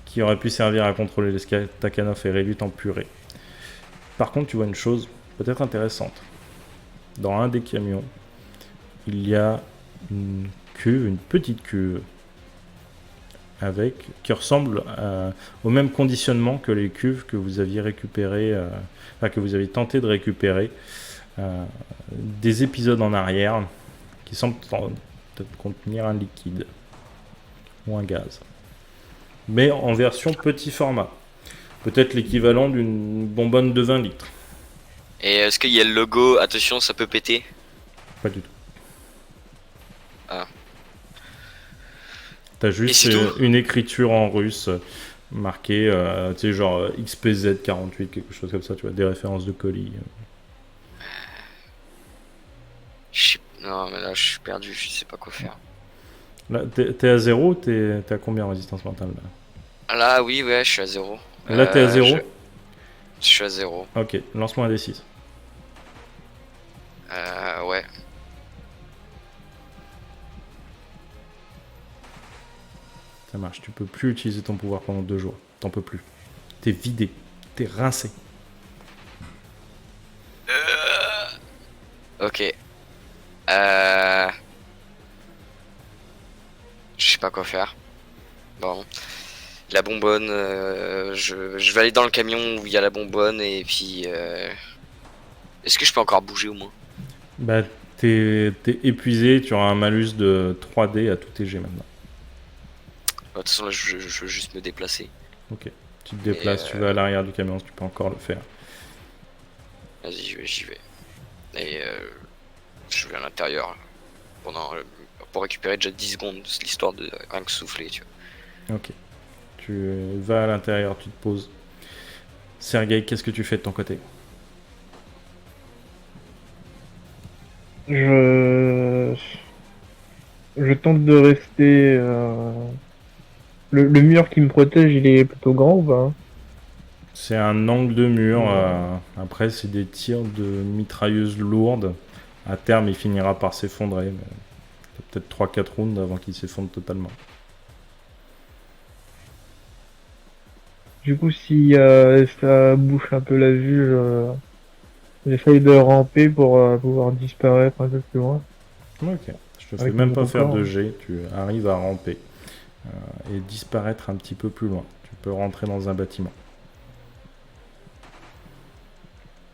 qui aurait pu servir à contrôler les Stakhanov est réduite en purée. Par contre, tu vois une chose peut-être intéressante. Dans un des camions, il y a une cuve, une petite cuve, qui ressemble au même conditionnement que les cuves que vous aviez récupérées, que vous aviez tenté de récupérer des épisodes en arrière, qui semblent peut-être contenir un liquide ou un gaz. Mais en version petit format. Peut-être l'équivalent d'une bonbonne de 20 litres. Et est-ce qu'il y a le logo? Attention, ça peut péter. Pas du tout. Ah. T'as Et juste c'est tout une écriture en russe marquée, tu sais, genre XPZ48, quelque chose comme ça, tu vois, des références de colis. Non, mais là, je suis perdu, je sais pas quoi faire. Là, t'es à 0, t'es à combien en résistance mentale là? Là, oui, ouais, je suis à 0. Là, t'es à 0. Je suis à 0. Ok, lance-moi un D6. Ouais. Ça marche, tu peux plus utiliser ton pouvoir pendant 2 jours. T'en peux plus. T'es vidé, t'es rincé. Ok. Je sais pas quoi faire. Bon. La bonbonne, je vais aller dans le camion où il y a la bonbonne et puis... Est-ce que je peux encore bouger au moins? Bah, t'es épuisé, tu auras un malus de 3D à tous tes jets maintenant. De toute façon, là, je veux juste me déplacer. Ok, tu te déplaces, tu vas à l'arrière du camion, tu peux encore le faire. Vas-y, j'y vais. Et je vais à l'intérieur pour récupérer déjà 10 secondes, l'histoire de rien que souffler, tu vois. Ok, tu vas à l'intérieur, tu te poses. Sergueï, qu'est-ce que tu fais de ton côté? Je je tente de rester. Le mur qui me protège, il est plutôt grand ou pas? C'est un angle de mur. Après, c'est des tirs de mitrailleuses lourdes. À terme, il finira par s'effondrer. Mais peut-être 3-4 rounds avant qu'il s'effondre totalement. Du coup, si ça bouche un peu la vue, j'essaye de ramper pour pouvoir disparaître un peu plus loin. Ok. Je te fais Avec même mon pas faire corps, de hein. jet. Tu arrives à ramper et disparaître un petit peu plus loin. Tu peux rentrer dans un bâtiment.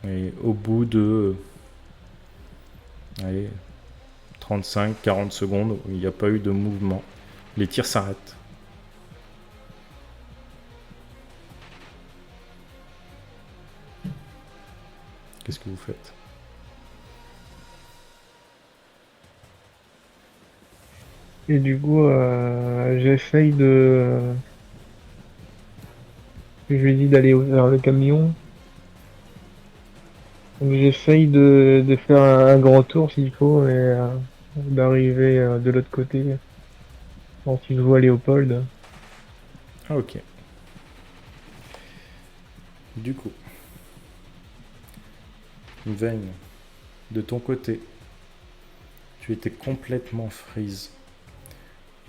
Et au bout de allez, 35-40 secondes où il n'y a pas eu de mouvement, les tirs s'arrêtent. Qu'est-ce que vous faites? Et du coup, j'essaye de. Je lui dis d'aller vers le camion. Donc j'essaye de faire un grand tour s'il faut et d'arriver de l'autre côté. Quand il voit Léopold. Ah, ok. Du coup, Vayne, de ton côté, tu étais complètement freeze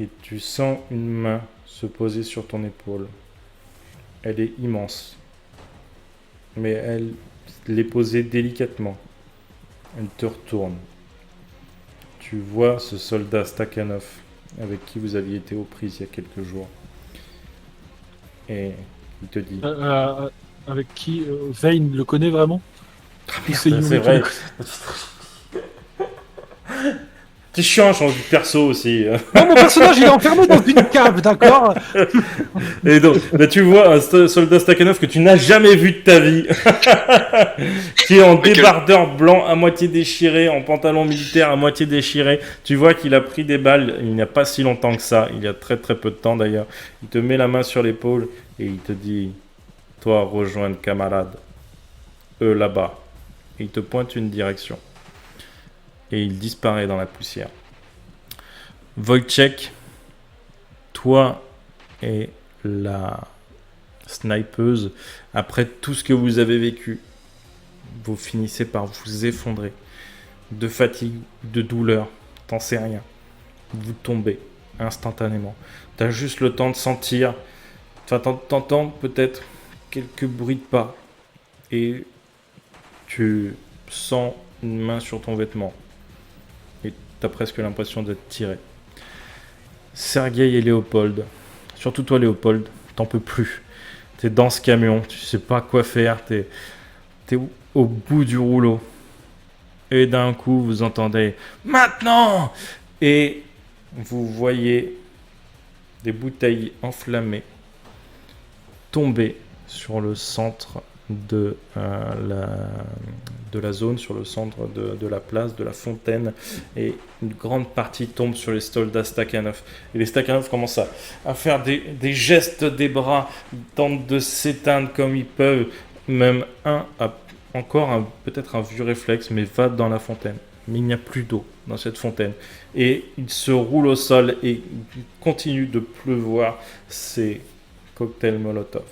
et tu sens une main se poser sur ton épaule. Elle est immense, mais elle l'est posée délicatement. Elle te retourne. Tu vois ce soldat Stakhanov avec qui vous aviez été aux prises il y a quelques jours. Et il te dit... Avec qui Vayne le connaît vraiment? Ou c'est Ça, Yumi c'est qui vrai. le connaît? C'est chiant, change de perso aussi. Non, mon personnage il est enfermé dans une cave, d'accord? Et donc, là, tu vois un soldat Stakhanov que tu n'as jamais vu de ta vie, qui est en débardeur blanc à moitié déchiré, en pantalon militaire à moitié déchiré. Tu vois qu'il a pris des balles il n'y a pas si longtemps que ça, il y a très très peu de temps d'ailleurs. Il te met la main sur l'épaule et il te dit, toi rejoindre camarade, eux là-bas. Et il te pointe une direction. Et il disparaît dans la poussière. Wojciech, toi et la snipeuse, après tout ce que vous avez vécu, vous finissez par vous effondrer. De fatigue, de douleur, t'en sais rien. Vous tombez instantanément. T'as juste le temps de sentir, enfin t'entends peut-être quelques bruits de pas. Et tu sens une main sur ton vêtement. Et t'as presque l'impression d'être tiré. Sergueï et Léopold, surtout toi Léopold, t'en peux plus. T'es dans ce camion, tu sais pas quoi faire, t'es au bout du rouleau. Et d'un coup, vous entendez « Maintenant !» Et vous voyez des bouteilles enflammées tomber sur le centre de la zone, sur le centre de la place, de la fontaine, et une grande partie tombe sur les soldats Stakhanov. Et les Stakhanov commencent à faire des gestes des bras, ils tentent de s'éteindre comme ils peuvent, même un a encore peut-être un vieux réflexe, mais va dans la fontaine. Mais il n'y a plus d'eau dans cette fontaine. Et il se roule au sol et il continue de pleuvoir ces cocktails Molotov.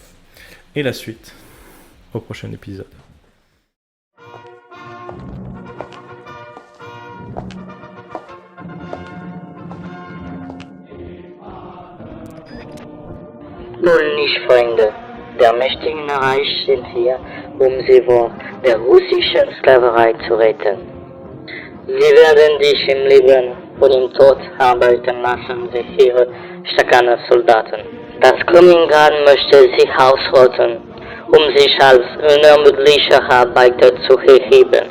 Et la suite au prochain épisode. Nun nicht, Freunde. Der mächtigen Reich sind hier, sie vor der russischen Sklaverei zu retten. Sie werden dich im Leben und im Tod arbeiten lassen, wie ihre Stakhanov-Soldaten. Das Kaliningrad möchte sie ausrotten, sich als unermüdliche Arbeiter zu erheben.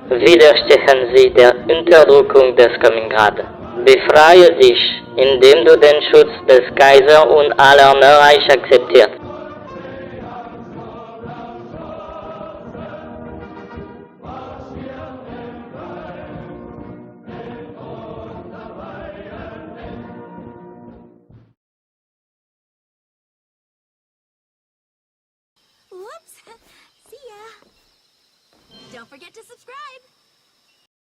Widerstehen Sie der Unterdrückung des Kaliningrad. Befreie dich, indem du den Schutz des Kaisers und aller Reich akzeptierst. Whoops! See ya! Don't forget to subscribe!